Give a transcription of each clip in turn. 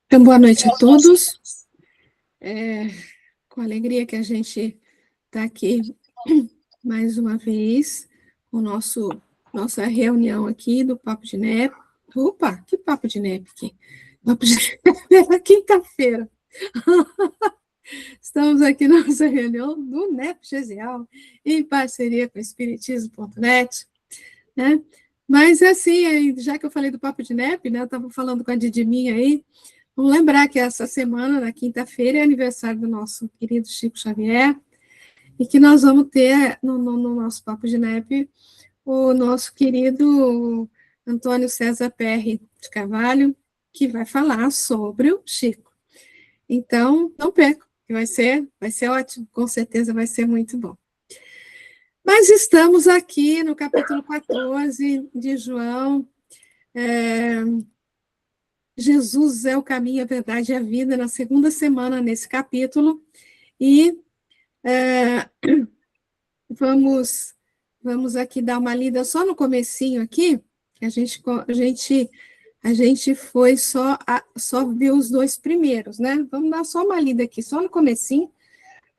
Então, boa noite a todos. Com alegria que a gente está aqui mais uma vez, com nossa reunião aqui do Papo de NEP. Opa, que Papo de NEP aqui? Papo de NEP é quinta-feira. Estamos aqui na nossa reunião do NEP Gesial, em parceria com o Espiritismo.net, né? Mas, assim, já que eu falei do Papo de NEP, né, eu estava falando com a Didiminha aí. Vamos lembrar que essa semana, na quinta-feira, é aniversário do nosso querido Chico Xavier, e que nós vamos ter no nosso Papo de NEP o nosso querido Antônio César Perry de Carvalho, que vai falar sobre o Chico. Então, não percam, que vai ser ótimo, com certeza vai ser muito bom. Mas estamos aqui no capítulo 14 de João. Jesus é o caminho, a verdade e a vida, na segunda semana nesse capítulo, e vamos aqui dar uma lida só no comecinho aqui, que a gente foi só ver os dois primeiros, né? Vamos dar só uma lida aqui, só no comecinho,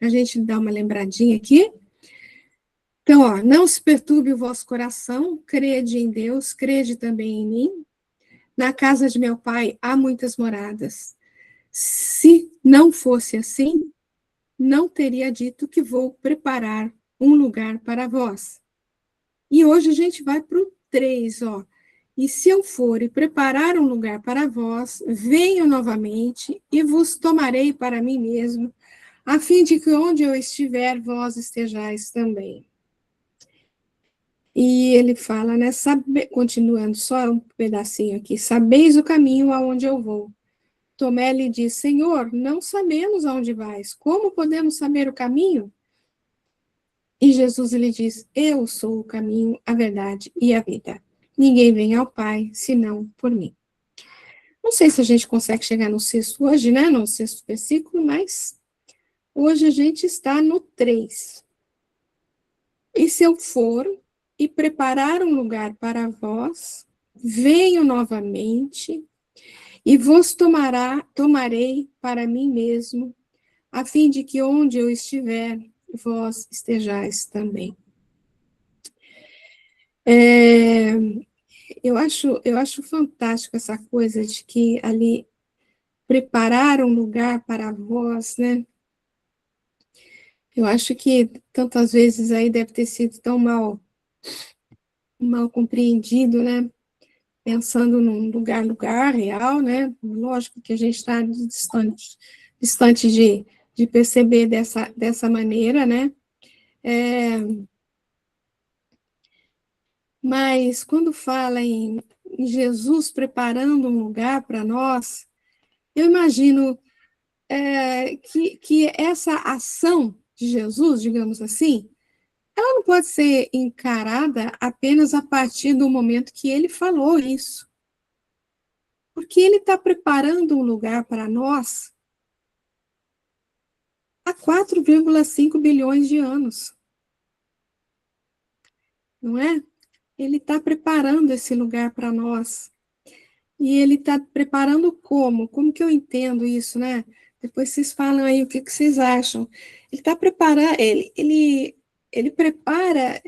a gente dá uma lembradinha aqui. Então, ó, não se perturbe o vosso coração, crede em Deus, crede também em mim. Na casa de meu pai há muitas moradas. Se não fosse assim, não teria dito que vou preparar um lugar para vós. E hoje a gente vai para o 3, ó. E se eu for e preparar um lugar para vós, venho novamente e vos tomarei para mim mesmo, a fim de que onde eu estiver, vós estejais também. E ele fala, né, continuando só um pedacinho aqui, sabeis o caminho aonde eu vou. Tomé lhe diz, Senhor, não sabemos aonde vais, como podemos saber o caminho? E Jesus lhe diz, eu sou o caminho, a verdade e a vida. Ninguém vem ao Pai, senão por mim. Não sei se a gente consegue chegar no sexto hoje, né, no sexto versículo, mas hoje a gente está no 3. E se eu for e preparar um lugar para vós, venho novamente e vos tomarei para mim mesmo, a fim de que onde eu estiver, vós estejais também. Eu acho fantástico essa coisa de que ali preparar um lugar para vós, né? Eu acho que tantas vezes aí deve ter sido tão mal compreendido, né? Pensando num lugar real, né? Lógico que a gente está distante de perceber dessa maneira, né? Mas quando fala em Jesus preparando um lugar para nós, eu imagino que essa ação de Jesus, digamos assim, ela não pode ser encarada apenas a partir do momento que ele falou isso. Porque ele está preparando um lugar para nós há 4,5 bilhões de anos. Não é? Ele está preparando esse lugar para nós. E ele está preparando como? Como que eu entendo isso, né? Depois vocês falam aí o que vocês acham. Ele está preparando, ele prepara.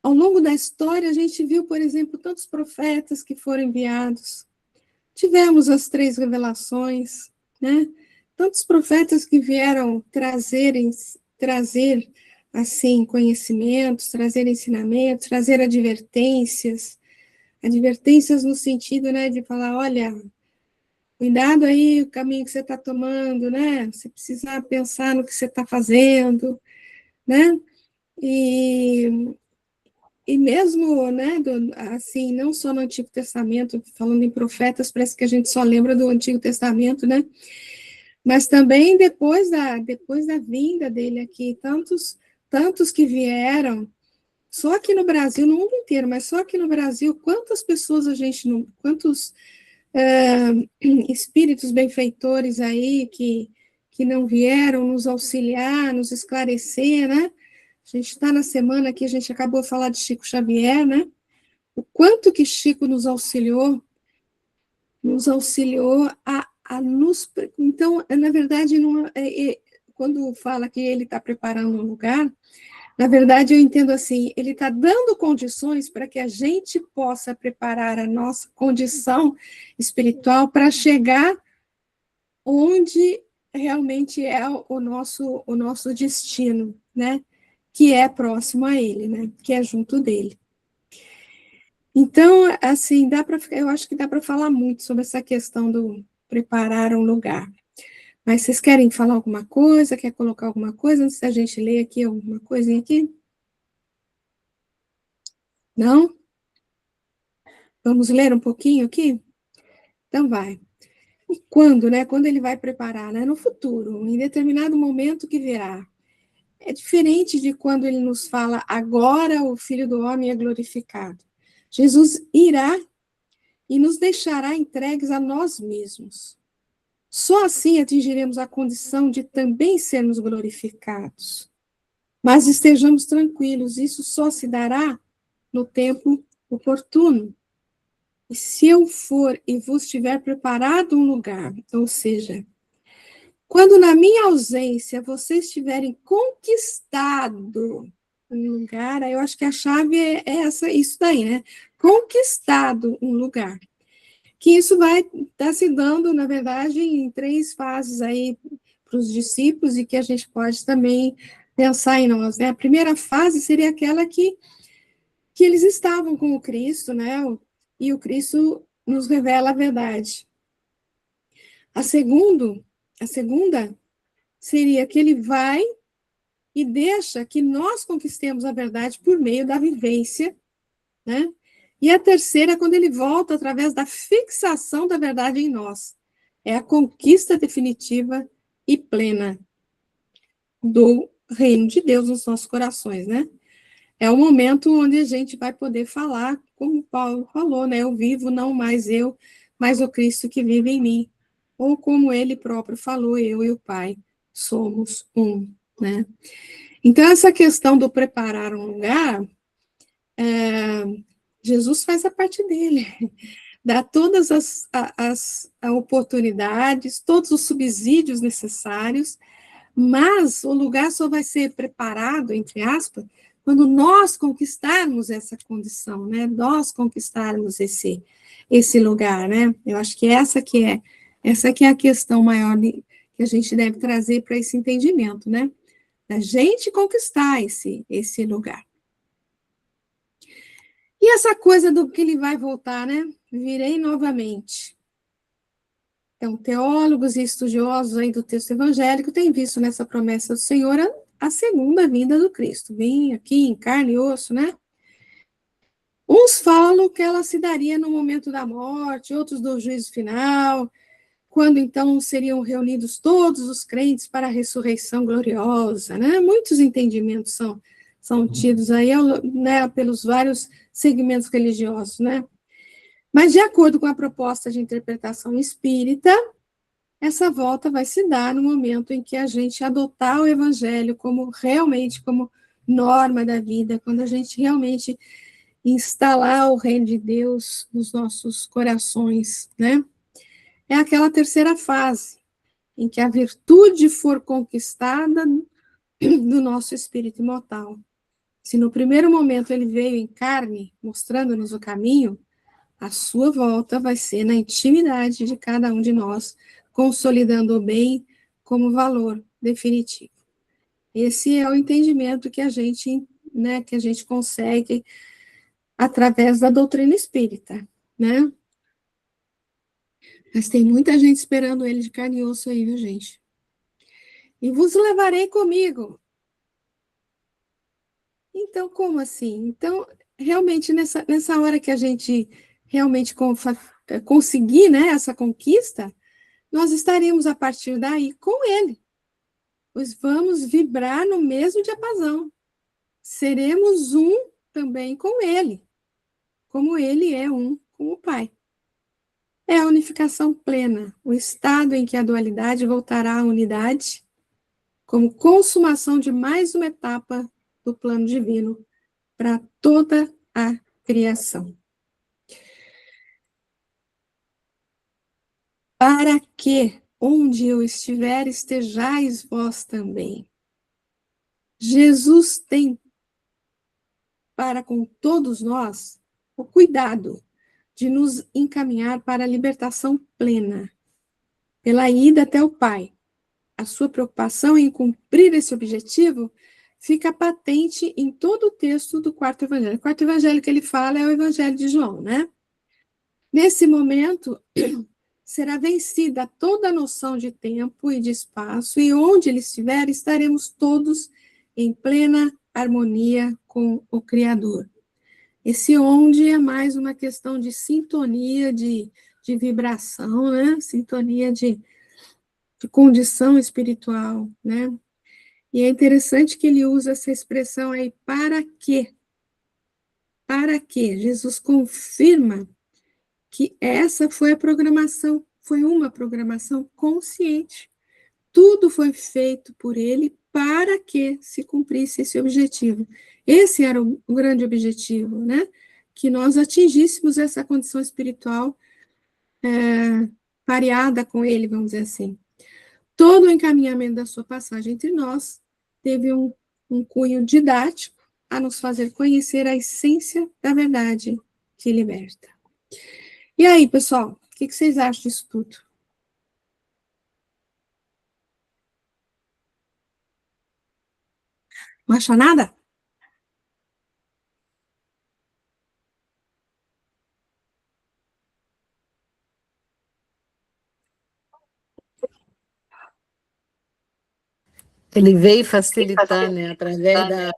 Ao longo da história, a gente viu, por exemplo, tantos profetas que foram enviados. Tivemos as 3 revelações, né? Tantos profetas que vieram trazer assim conhecimentos, trazer ensinamentos, trazer advertências no sentido, né, de falar, olha, cuidado aí o caminho que você está tomando, né? Você precisa pensar no que você está fazendo, né? E mesmo, né, assim, não só no Antigo Testamento, falando em profetas, parece que a gente só lembra do Antigo Testamento, né? Mas também depois da vinda dele aqui, tantos que vieram, só aqui no Brasil, no mundo inteiro, mas só aqui no Brasil, quantas pessoas quantos espíritos benfeitores aí que não vieram nos auxiliar, nos esclarecer, né? A gente está na semana que a gente acabou de falar de Chico Xavier, né? O quanto que Chico nos auxiliou Então, na verdade, não, quando fala que ele está preparando um lugar, na verdade, eu entendo assim, ele está dando condições para que a gente possa preparar a nossa condição espiritual para chegar onde realmente é o nosso destino, né? Que é próximo a ele, né? Que é junto dele. Então, assim, eu acho que dá para falar muito sobre essa questão do preparar um lugar. Mas vocês querem falar alguma coisa? Quer colocar alguma coisa antes da gente ler aqui alguma coisinha aqui? Não? Vamos ler um pouquinho aqui? Então vai. E quando, né? Quando ele vai preparar, né? No futuro, em determinado momento que virá. É diferente de quando ele nos fala, agora o Filho do Homem é glorificado. Jesus irá e nos deixará entregues a nós mesmos. Só assim atingiremos a condição de também sermos glorificados. Mas estejamos tranquilos, isso só se dará no tempo oportuno. E se eu for e vos tiver preparado um lugar, ou seja, quando na minha ausência vocês tiverem conquistado um lugar, aí eu acho que a chave é isso daí, né? Conquistado um lugar. Que isso vai estar se dando, na verdade, em 3 fases aí para os discípulos e que a gente pode também pensar em nós, né? A primeira fase seria aquela que eles estavam com o Cristo, né? E o Cristo nos revela a verdade. A segunda seria que ele vai e deixa que nós conquistemos a verdade por meio da vivência, né? E a terceira é quando ele volta através da fixação da verdade em nós. É a conquista definitiva e plena do reino de Deus nos nossos corações, né? É o momento onde a gente vai poder falar, como Paulo falou, né? Eu vivo não mais eu, mas o Cristo que vive em mim. Ou como ele próprio falou, eu e o Pai somos um, né? Então, essa questão do preparar um lugar, Jesus faz a parte dele, dá todas as oportunidades, todos os subsídios necessários, mas o lugar só vai ser preparado, entre aspas, quando nós conquistarmos essa condição, né? Nós conquistarmos esse lugar, né? Eu acho que essa que é a questão maior que a gente deve trazer para esse entendimento, né? Da gente conquistar esse lugar. E essa coisa do que ele vai voltar, né? Virei novamente. Então, teólogos e estudiosos aí do texto evangélico têm visto nessa promessa do Senhor a segunda vinda do Cristo. Vem aqui em carne e osso, né? Uns falam que ela se daria no momento da morte, outros do juízo final, quando então seriam reunidos todos os crentes para a ressurreição gloriosa, né? Muitos entendimentos são tidos aí, né, pelos vários segmentos religiosos, né? Mas, de acordo com a proposta de interpretação espírita, essa volta vai se dar no momento em que a gente adotar o evangelho como realmente como norma da vida, quando a gente realmente instalar o reino de Deus nos nossos corações, né? É aquela terceira fase, em que a virtude for conquistada do nosso espírito imortal. Se no primeiro momento ele veio em carne, mostrando-nos o caminho, a sua volta vai ser na intimidade de cada um de nós, consolidando o bem como valor definitivo. Esse é o entendimento que a gente, né, que a gente consegue através da doutrina espírita, né? Mas tem muita gente esperando ele de carne e osso aí, viu, gente? E vos levarei comigo. Então, como assim? Então, realmente, nessa hora que a gente realmente conseguir, né, essa conquista, nós estaremos, a partir daí, com ele. Pois vamos vibrar no mesmo diapasão. Seremos um também com ele, como ele é um com o Pai. É a unificação plena, o estado em que a dualidade voltará à unidade, como consumação de mais uma etapa do plano divino para toda a criação. para que onde eu estiver estejais vós também. Jesus tem para com todos nós o cuidado de nos encaminhar para a libertação plena, pela ida até o Pai. A sua preocupação em cumprir esse objetivo fica patente em todo o texto do quarto evangelho. O quarto evangelho que ele fala é o evangelho de João, né? Nesse momento, será vencida toda a noção de tempo e de espaço, e onde ele estiver, estaremos todos em plena harmonia com o Criador. Esse onde é mais uma questão de sintonia, de vibração, né? Sintonia de condição espiritual, né? E é interessante que ele usa essa expressão aí, para quê? Para quê? Jesus confirma que essa foi a programação, foi uma programação consciente. Tudo foi feito por ele para que se cumprisse esse objetivo. Esse era o grande objetivo, né? Que nós atingíssemos essa condição espiritual pareada com ele, vamos dizer assim. Todo o encaminhamento da sua passagem entre nós teve um cunho didático a nos fazer conhecer a essência da verdade que liberta. E aí, pessoal, o que vocês acham disso tudo? Não achou nada? Ele veio facilitar, né, através da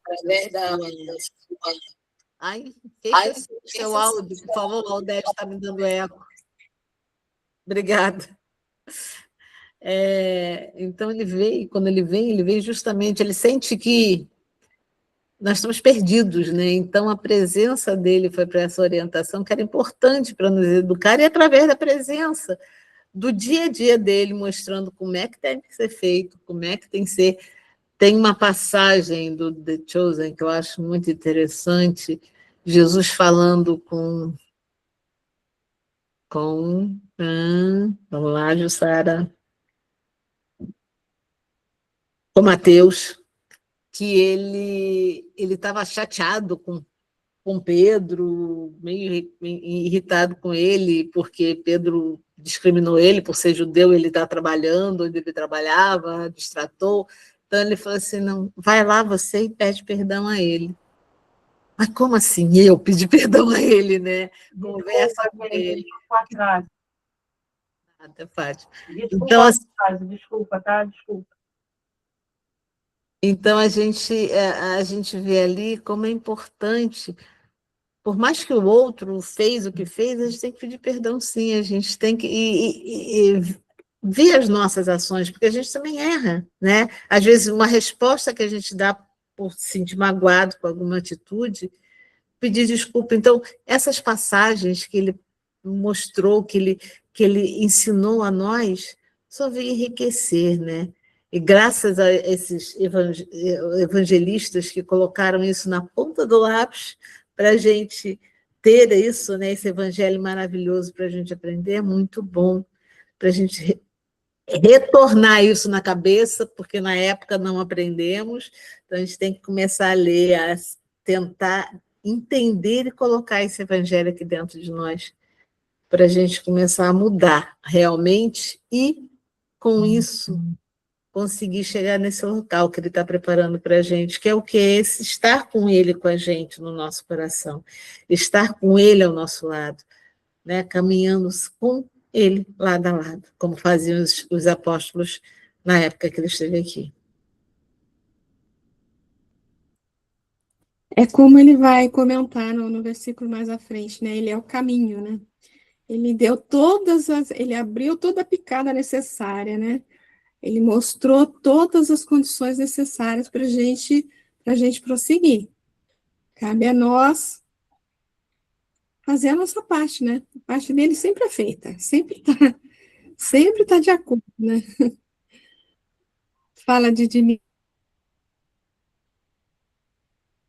sua... Ai, fecha seu áudio, por favor, o Aldete está me dando eco. Obrigada. Então, quando ele veio justamente, ele sente que nós estamos perdidos, né? Então, a presença dele foi para essa orientação que era importante para nos educar, e através da presença do dia a dia dele, mostrando como é que tem que ser feito, como é que tem que ser. Tem uma passagem do The Chosen que eu acho muito interessante, Jesus falando vamos lá, Jussara, com Mateus, que ele estava chateado com Pedro, meio irritado com ele, porque Pedro discriminou ele por ser judeu, ele está trabalhando onde ele trabalhava, distratou. Então ele falou assim, não, vai lá você e pede perdão a ele. Mas como assim eu pedir perdão a ele, né? Conversa com ele. Até Fátima. Então, Desculpa, tá? Desculpa. Então a gente vê ali como é importante, por mais que o outro fez o que fez, a gente tem que pedir perdão, sim, a gente tem que e ver as nossas ações, porque a gente também erra, né? Às vezes uma resposta que a gente dá por se sentir magoado com alguma atitude, pedir desculpa. Então, essas passagens que ele mostrou, que ele ensinou a nós, só veio enriquecer, né? E graças a esses evangelistas que colocaram isso na ponta do lápis, para a gente ter isso, né? Esse evangelho maravilhoso para a gente aprender, é muito bom, para a gente retornar isso na cabeça, porque na época não aprendemos, então a gente tem que começar a ler, a tentar entender e colocar esse evangelho aqui dentro de nós, para a gente começar a mudar realmente e, com isso, conseguir chegar nesse local que ele está preparando para a gente, que é o que é esse estar com ele, com a gente, no nosso coração, estar com ele ao nosso lado, né? Caminhando com ele lado a lado, como faziam os apóstolos na época que ele esteve aqui. É como ele vai comentar no versículo mais à frente, né? Ele é o caminho, né? Ele abriu toda a picada necessária, né? Ele mostrou todas as condições necessárias para a gente prosseguir. Cabe a nós fazer a nossa parte, né? A parte dele sempre é feita, sempre tá de acordo, né? Fala de mim.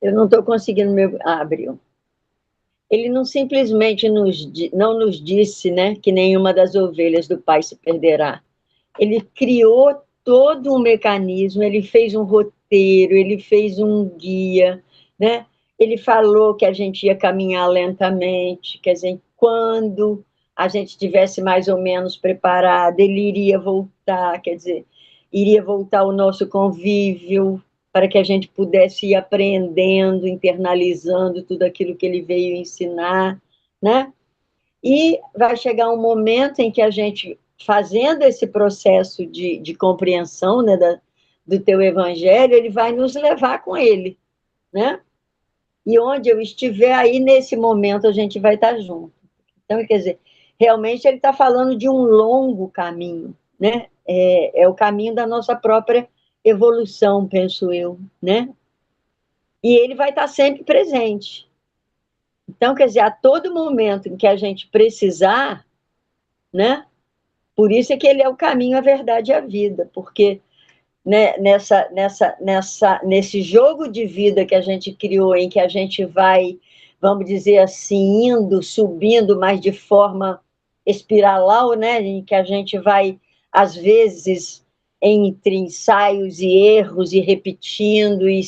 Eu não estou conseguindo meu. Abriu. ele não simplesmente não nos disse, né, que nenhuma das ovelhas do Pai se perderá. Ele criou todo um mecanismo, ele fez um roteiro, ele fez um guia, né? Ele falou que a gente ia caminhar lentamente, quer dizer, quando a gente estivesse mais ou menos preparado, ele iria voltar, quer dizer, iria voltar o nosso convívio, para que a gente pudesse ir aprendendo, internalizando tudo aquilo que ele veio ensinar, né? E vai chegar um momento em que a gente, fazendo esse processo de compreensão, né, do teu evangelho, ele vai nos levar com ele, né? E onde eu estiver, aí nesse momento a gente vai estar junto. Então, quer dizer, realmente ele está falando de um longo caminho, né? É o caminho da nossa própria evolução, penso eu, né? E ele vai estar sempre presente. Então, quer dizer, a todo momento em que a gente precisar, né? Por isso é que ele é o caminho, a verdade e a vida, porque, né, nesse jogo de vida que a gente criou, em que a gente vai, vamos dizer assim, indo, subindo, mas de forma espiralal, né, em que a gente vai, às vezes, entre ensaios e erros, e repetindo, e,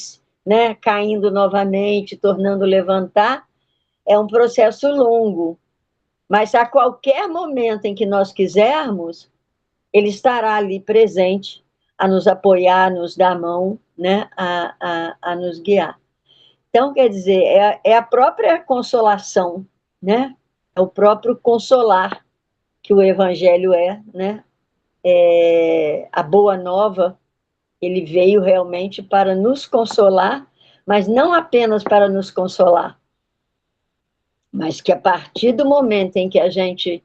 né, caindo novamente, tornando levantar, é um processo longo. Mas a qualquer momento em que nós quisermos, ele estará ali presente a nos apoiar, a nos dar a mão, né, a nos guiar. Então, quer dizer, é a própria consolação, né? É o próprio consolar que o Evangelho é, né? A boa nova, ele veio realmente para nos consolar, mas não apenas para nos consolar, mas que a partir do momento em que a gente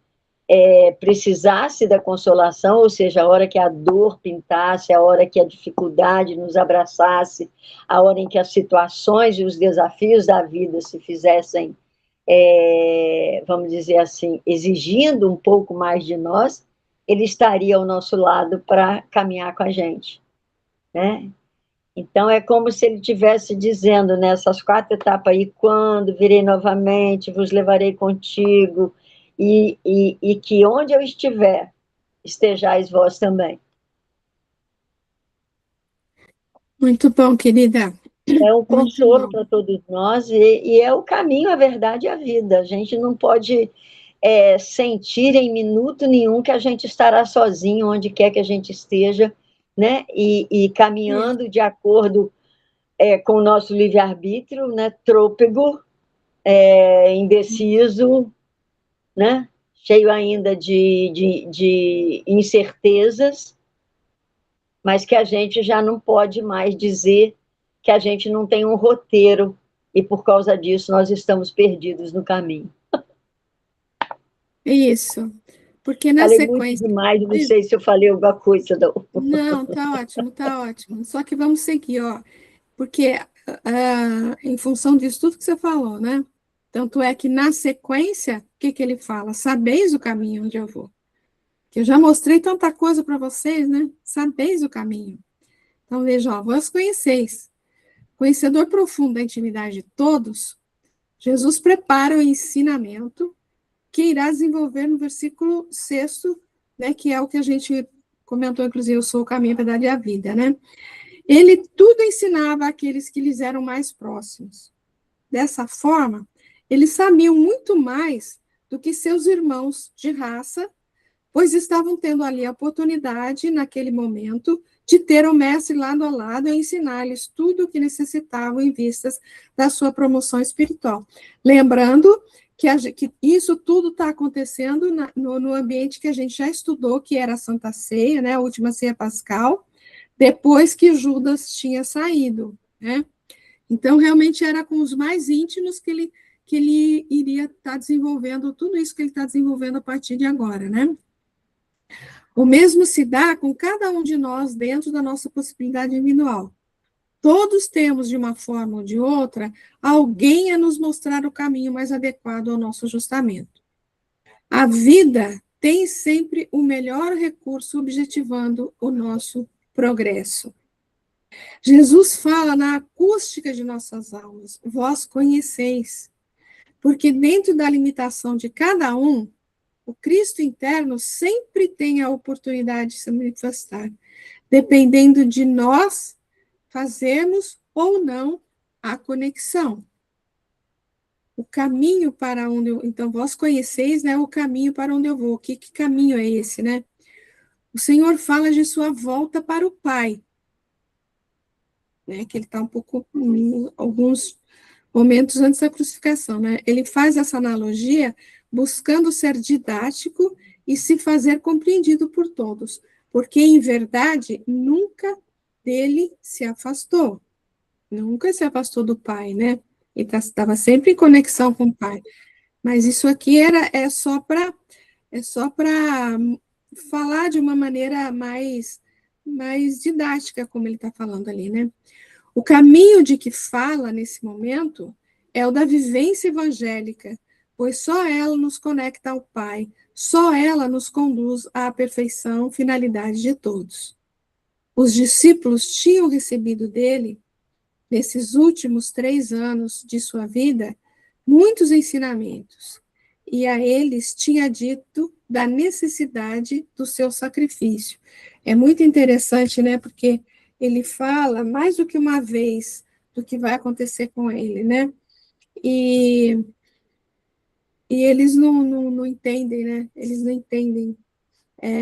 precisasse da consolação, ou seja, a hora que a dor pintasse, a hora que a dificuldade nos abraçasse, a hora em que as situações e os desafios da vida se fizessem, vamos dizer assim, exigindo um pouco mais de nós, ele estaria ao nosso lado para caminhar com a gente, né? Então, é como se ele estivesse dizendo nessas 4 etapas aí, quando virei novamente, vos levarei contigo, e que onde eu estiver, estejais vós também. Muito bom, querida. É um Muito consolo bom. para todos nós, e é o caminho, a verdade e a vida. A gente não pode sentir em minuto nenhum que a gente estará sozinho, onde quer que a gente esteja, né? E caminhando de acordo com o nosso livre-arbítrio, né? Trôpego, indeciso, né? Cheio ainda de incertezas, mas que a gente já não pode mais dizer que a gente não tem um roteiro e por causa disso nós estamos perdidos no caminho. Isso. Porque na Falei muito sequência. demais, não sei se eu falei alguma coisa. Não, tá ótimo, tá ótimo. Só que vamos seguir, ó. Porque em função disso tudo que você falou, né? Tanto é que na sequência, o que que ele fala? Sabeis o caminho onde eu vou. Que eu já mostrei tanta coisa para vocês, né? Sabeis o caminho. Então, veja, ó, vós conheceis. Conhecedor profundo da intimidade de todos, Jesus prepara o ensinamento que irá desenvolver no versículo 6º, né? Que é o que a gente comentou, inclusive, eu sou o caminho, a verdade e a vida, né? Ele tudo ensinava àqueles que lhes eram mais próximos. Dessa forma, eles sabiam muito mais do que seus irmãos de raça, pois estavam tendo ali a oportunidade, naquele momento, de ter o mestre lado a lado e ensinar-lhes tudo o que necessitavam em vistas da sua promoção espiritual. Lembrando que isso tudo está acontecendo no ambiente que a gente já estudou, que era a Santa Ceia, né, a última ceia pascal, depois que Judas tinha saído, né? Então, realmente era com os mais íntimos que ele iria estar desenvolvendo tudo isso que ele está desenvolvendo a partir de agora, né? O mesmo se dá com cada um de nós dentro da nossa possibilidade individual. Todos temos, de uma forma ou de outra, alguém a nos mostrar o caminho mais adequado ao nosso ajustamento. A vida tem sempre o melhor recurso objetivando o nosso progresso. Jesus fala na acústica de nossas almas, vós conheceis. porque dentro da limitação de cada um, o Cristo interno sempre tem a oportunidade de se manifestar, dependendo de nós fazermos ou não a conexão. O caminho para onde eu... Então, vós conheceis, né, o caminho para onde eu vou. Que caminho é esse, né? O Senhor fala de sua volta para o Pai, né, que ele está um pouco, alguns momentos antes da crucificação, né? Ele faz essa analogia buscando ser didático e se fazer compreendido por todos, porque, em verdade, nunca dele se afastou, nunca se afastou do Pai, né? Ele estava sempre em conexão com o Pai. Mas isso aqui é só para falar de uma maneira mais didática, como ele está falando ali, né? O caminho de que fala nesse momento é o da vivência evangélica, pois só ela nos conecta ao Pai, só ela nos conduz à perfeição, finalidade de todos. Os discípulos tinham recebido dele, nesses últimos 3 anos de sua vida, muitos ensinamentos, e a eles tinha dito da necessidade do seu sacrifício. É muito interessante, né, porque ele fala mais do que uma vez do que vai acontecer com ele, né, e eles não entendem, né, eles não entendem.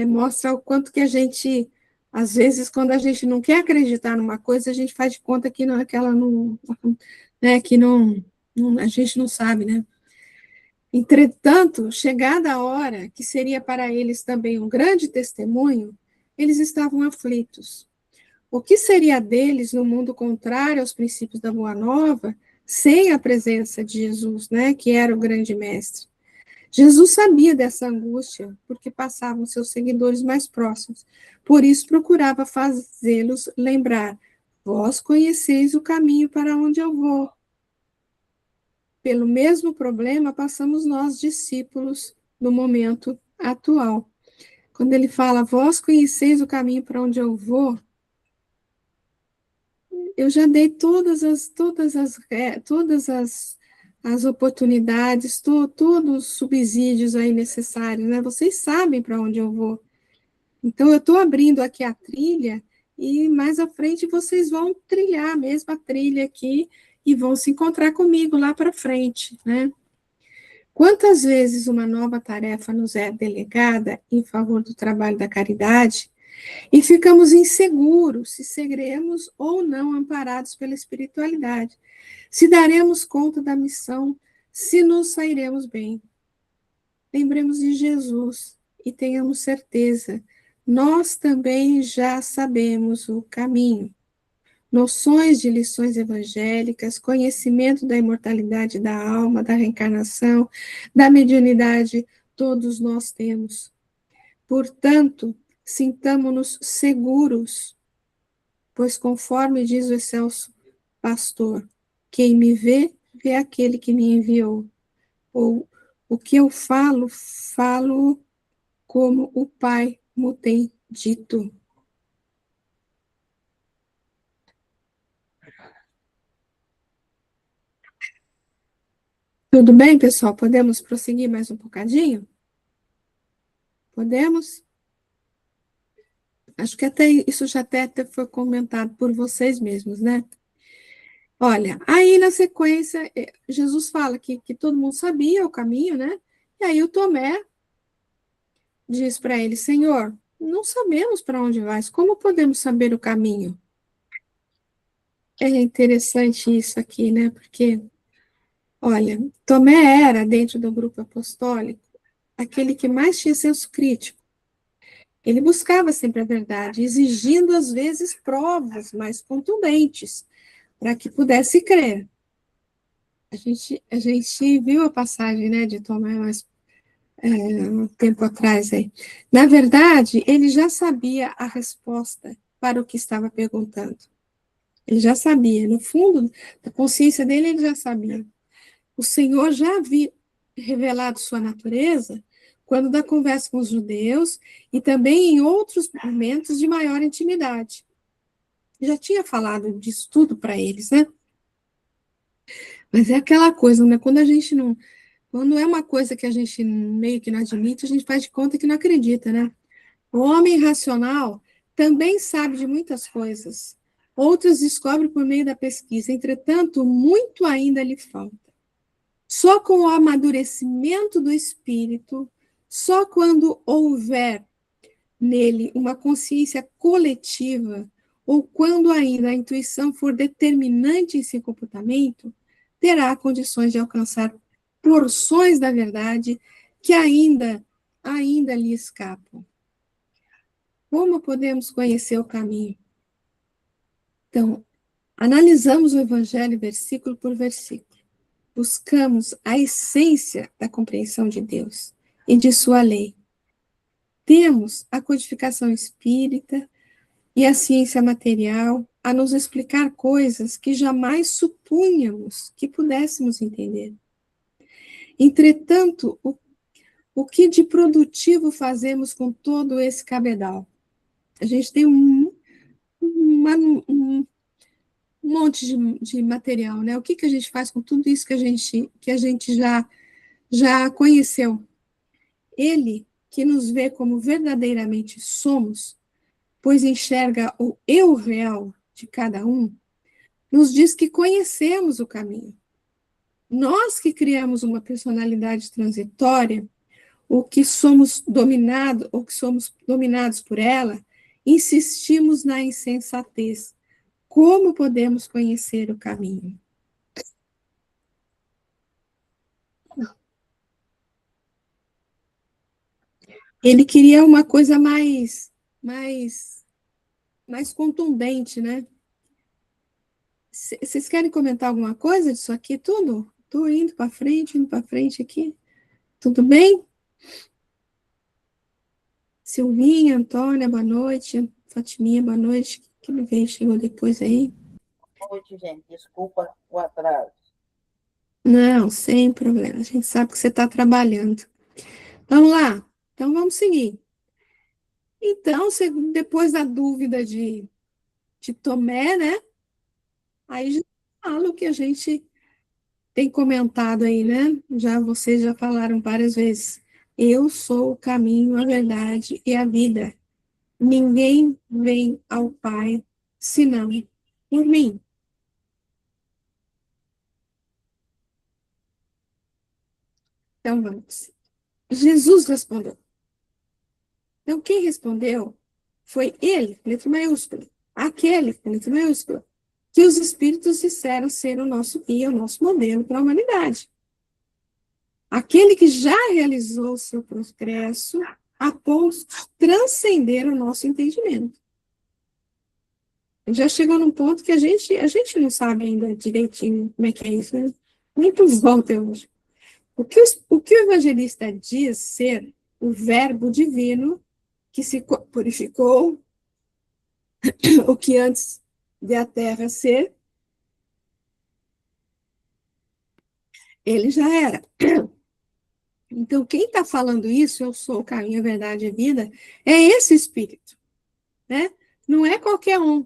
Mostra o quanto que a gente, às vezes, quando a gente não quer acreditar numa coisa, a gente faz de conta que não, aquela não, né, que não, a gente não sabe, né. Entretanto, chegada a hora, que seria para eles também um grande testemunho, eles estavam aflitos. O que seria deles no mundo contrário aos princípios da Boa Nova, sem a presença de Jesus, né, que era o grande mestre? Jesus sabia dessa angústia, porque passavam seus seguidores mais próximos. Por isso procurava fazê-los lembrar: vós conheceis o caminho para onde eu vou. Pelo mesmo problema passamos nós, discípulos, no momento atual. Quando ele fala, vós conheceis o caminho para onde eu vou, eu já dei todas as oportunidades, todos os subsídios aí necessários, né? Vocês sabem para onde eu vou. Então, eu estou abrindo aqui a trilha e mais à frente vocês vão trilhar a mesma trilha aqui e vão se encontrar comigo lá para frente, né? Quantas vezes uma nova tarefa nos é delegada em favor do trabalho da caridade e ficamos inseguros se seremos ou não amparados pela espiritualidade, se daremos conta da missão, se nos sairemos bem. Lembremos de Jesus e tenhamos certeza, nós também já sabemos o caminho. Noções de lições evangélicas, conhecimento da imortalidade da alma, da reencarnação, da mediunidade, todos nós temos. Portanto, sintamo-nos seguros, pois conforme diz o excelso pastor, quem me vê, vê aquele que me enviou. Ou o que eu falo, falo como o Pai me tem dito. Tudo bem, pessoal? Podemos prosseguir mais um bocadinho? Podemos? Acho que até isso já até foi comentado por vocês mesmos, né? Olha, aí na sequência, Jesus fala que todo mundo sabia o caminho, né? E aí o Tomé diz para ele, Senhor, não sabemos para onde vais, como podemos saber o caminho? É interessante isso aqui, né? Porque, olha, Tomé era, dentro do grupo apostólico, aquele que mais tinha senso crítico. Ele buscava sempre a verdade, exigindo, às vezes, provas mais contundentes, para que pudesse crer. A gente viu a passagem, né, de Tomé um tempo atrás. Aí. Na verdade, ele já sabia a resposta para o que estava perguntando. Ele já sabia, no fundo da consciência dele, ele já sabia. O Senhor já havia revelado sua natureza quando da conversa com os judeus e também em outros momentos de maior intimidade. Já tinha falado disso tudo para eles, né? Mas é aquela coisa, né? Quando a gente não. Quando é uma coisa que a gente meio que não admite, a gente faz de conta que não acredita, né? O homem racional também sabe de muitas coisas. Outras descobre por meio da pesquisa. Entretanto, muito ainda lhe falta. Só com o amadurecimento do espírito, só quando houver nele uma consciência coletiva, ou quando ainda a intuição for determinante em seu comportamento, terá condições de alcançar porções da verdade que ainda lhe escapam. Como podemos conhecer o caminho? Então, analisamos o Evangelho versículo por versículo. Buscamos a essência da compreensão de Deus e de sua lei. Temos a codificação espírita e a ciência material a nos explicar coisas que jamais supunhamos que pudéssemos entender. Entretanto, o que de produtivo fazemos com todo esse cabedal? A gente tem um monte de material, né? O que a gente faz com tudo isso que a gente já conheceu? Ele, que nos vê como verdadeiramente somos, pois enxerga o eu real de cada um, nos diz que conhecemos o caminho. Nós que criamos uma personalidade transitória, ou que somos dominados por ela, insistimos na insensatez. Como podemos conhecer o caminho? Ele queria uma coisa mais contundente, né? Vocês querem comentar alguma coisa disso aqui tudo? Estou indo para frente aqui. Tudo bem? Silvinha, Antônia, boa noite. Fatiminha, boa noite. Que me veio, chegou depois aí. Boa noite, gente. Desculpa o atraso. Não, sem problema. A gente sabe que você está trabalhando. Vamos lá. Então, vamos seguir. Então, depois da dúvida de Tomé, né? Aí já fala o que a gente tem comentado aí, né? Vocês já falaram várias vezes. Eu sou o caminho, a verdade e a vida. Ninguém vem ao Pai senão por mim. Então vamos. Jesus respondeu. Então quem respondeu foi ele, letra maiúscula. Aquele, letra maiúscula, que os espíritos disseram ser o nosso guia, o nosso modelo para a humanidade. Aquele que já realizou o seu progresso a ponto de transcender o nosso entendimento. Já chegou num ponto que a gente não sabe ainda direitinho como é que é isso, né? Muito volta hoje. O que o evangelista diz ser o verbo divino que se purificou, o que antes de a terra ser, ele já era. Então, quem está falando isso, eu sou o caminho, a verdade e a vida, é esse espírito, né? Não é qualquer um,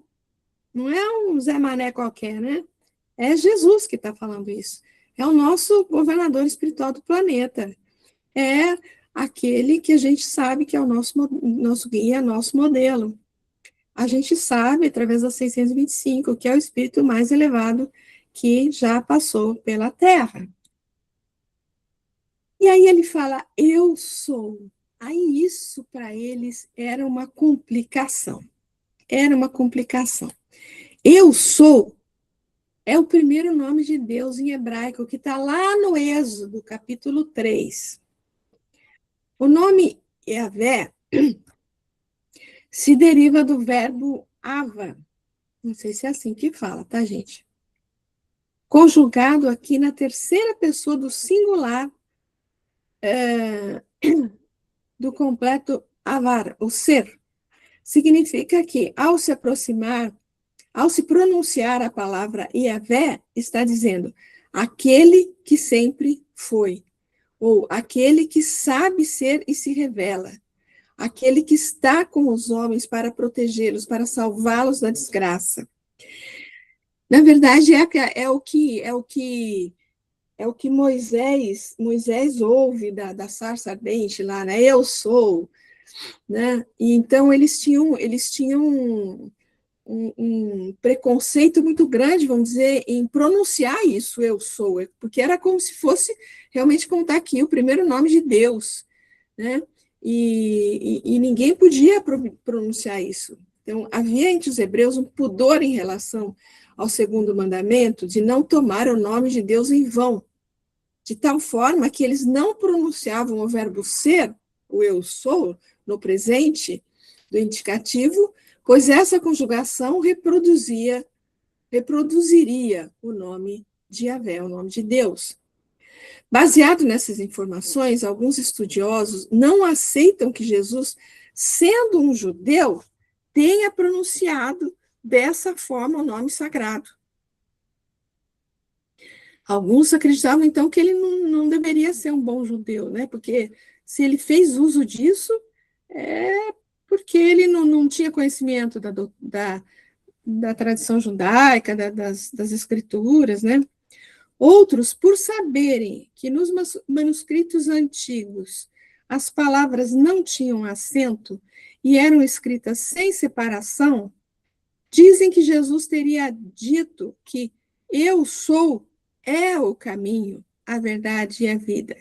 não é um Zé Mané qualquer, né? É Jesus que está falando isso. É o nosso governador espiritual do planeta. É aquele que a gente sabe que é o nosso guia, nosso modelo. A gente sabe, através da 625, que é o espírito mais elevado que já passou pela Terra. E aí ele fala, eu sou. Aí isso para eles era uma complicação. Era uma complicação. Eu sou é o primeiro nome de Deus em hebraico, que está lá no Êxodo, capítulo 3. O nome Yahvé se deriva do verbo ava. Não sei se é assim que fala, tá, gente? Conjugado aqui na terceira pessoa do singular do completo avar, o ser. Significa que, ao se pronunciar a palavra Yahvé, está dizendo aquele que sempre foi, ou aquele que sabe ser e se revela, aquele que está com os homens para protegê-los, para salvá-los da desgraça. Na verdade, é o que Moisés ouve da sarça ardente lá, né? Eu sou, né? E então eles tinham um preconceito muito grande, vamos dizer, em pronunciar isso, eu sou, porque era como se fosse realmente como está aqui o primeiro nome de Deus, né? E ninguém podia pronunciar isso. Então, havia entre os hebreus um pudor em relação ao segundo mandamento de não tomar o nome de Deus em vão, de tal forma que eles não pronunciavam o verbo ser, o eu sou, no presente do indicativo, pois essa conjugação reproduziria o nome de Yahvé, o nome de Deus. Baseado nessas informações, alguns estudiosos não aceitam que Jesus, sendo um judeu, tenha pronunciado dessa forma o nome sagrado. Alguns acreditavam, então, que ele não deveria ser um bom judeu, né? Porque se ele fez uso disso, é porque ele não tinha conhecimento da tradição judaica, das escrituras, né? Outros, por saberem que nos manuscritos antigos as palavras não tinham acento e eram escritas sem separação, dizem que Jesus teria dito que eu sou é o caminho, a verdade e a vida.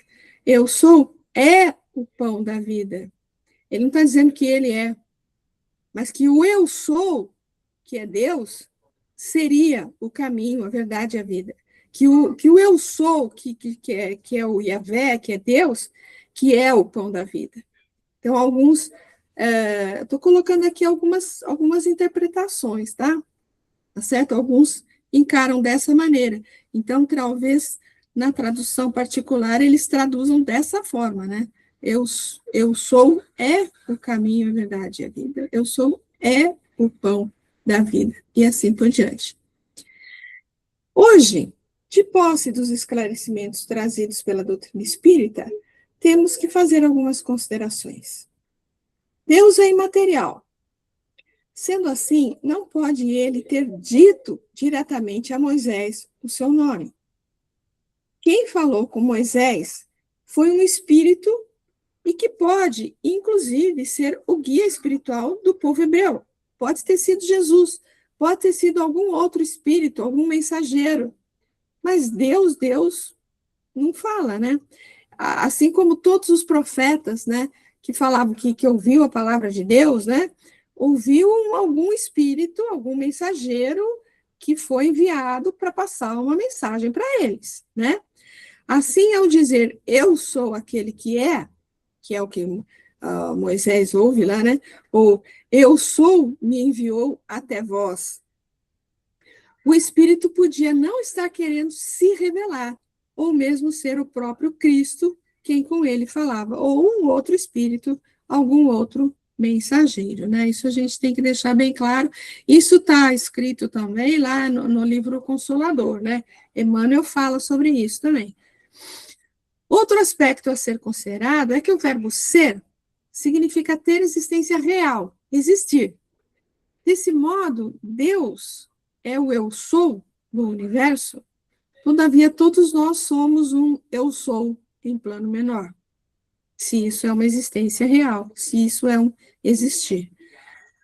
Eu sou é o pão da vida. Ele não está dizendo que ele é, mas que o eu sou, que é Deus, seria o caminho, a verdade e a vida. Que o eu sou, que é o Yahvé, que é Deus, que é o pão da vida. Então, estou colocando aqui algumas interpretações, tá? Tá certo? Alguns encaram dessa maneira. Então, talvez, na tradução particular, eles traduzam dessa forma, né? Eu sou é o caminho, a verdade e a vida. Eu sou é o pão da vida. E assim por diante. Hoje, de posse dos esclarecimentos trazidos pela doutrina espírita, temos que fazer algumas considerações. Deus é imaterial. Sendo assim, não pode ele ter dito diretamente a Moisés o seu nome. Quem falou com Moisés foi um espírito e que pode, inclusive, ser o guia espiritual do povo hebreu. Pode ter sido Jesus, pode ter sido algum outro espírito, algum mensageiro. Mas Deus não fala, né? Assim como todos os profetas, né, que falavam que ouviu a palavra de Deus, né, ouviu algum espírito, algum mensageiro que foi enviado para passar uma mensagem para eles, né? Assim, ao dizer eu sou aquele que é o que Moisés ouve lá, né? Ou eu sou, me enviou até vós. O espírito podia não estar querendo se revelar, ou mesmo ser o próprio Cristo quem com ele falava, ou um outro espírito, algum outro mensageiro, né? Isso a gente tem que deixar bem claro. Isso está escrito também lá no livro Consolador, né? Emmanuel fala sobre isso também. Outro aspecto a ser considerado é que o verbo ser significa ter existência real, existir. Desse modo, Deus é o eu sou do universo, todavia todos nós somos um eu sou em plano menor. Se isso é uma existência real, se isso é um existir.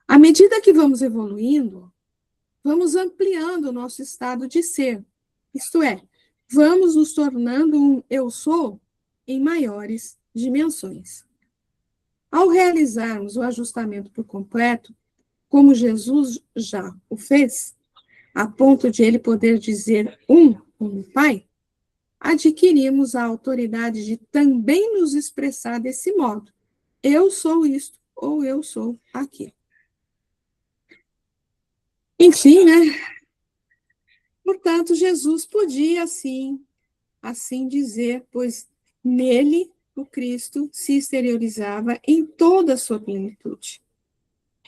À medida que vamos evoluindo, vamos ampliando o nosso estado de ser, isto é, vamos nos tornando um eu sou em maiores dimensões. Ao realizarmos o ajustamento por completo, como Jesus já o fez, a ponto de ele poder dizer como Pai, adquirimos a autoridade de também nos expressar desse modo. Eu sou isto, ou eu sou aquilo. Enfim, né? Portanto, Jesus podia, assim dizer, pois nele o Cristo se exteriorizava em toda a sua plenitude.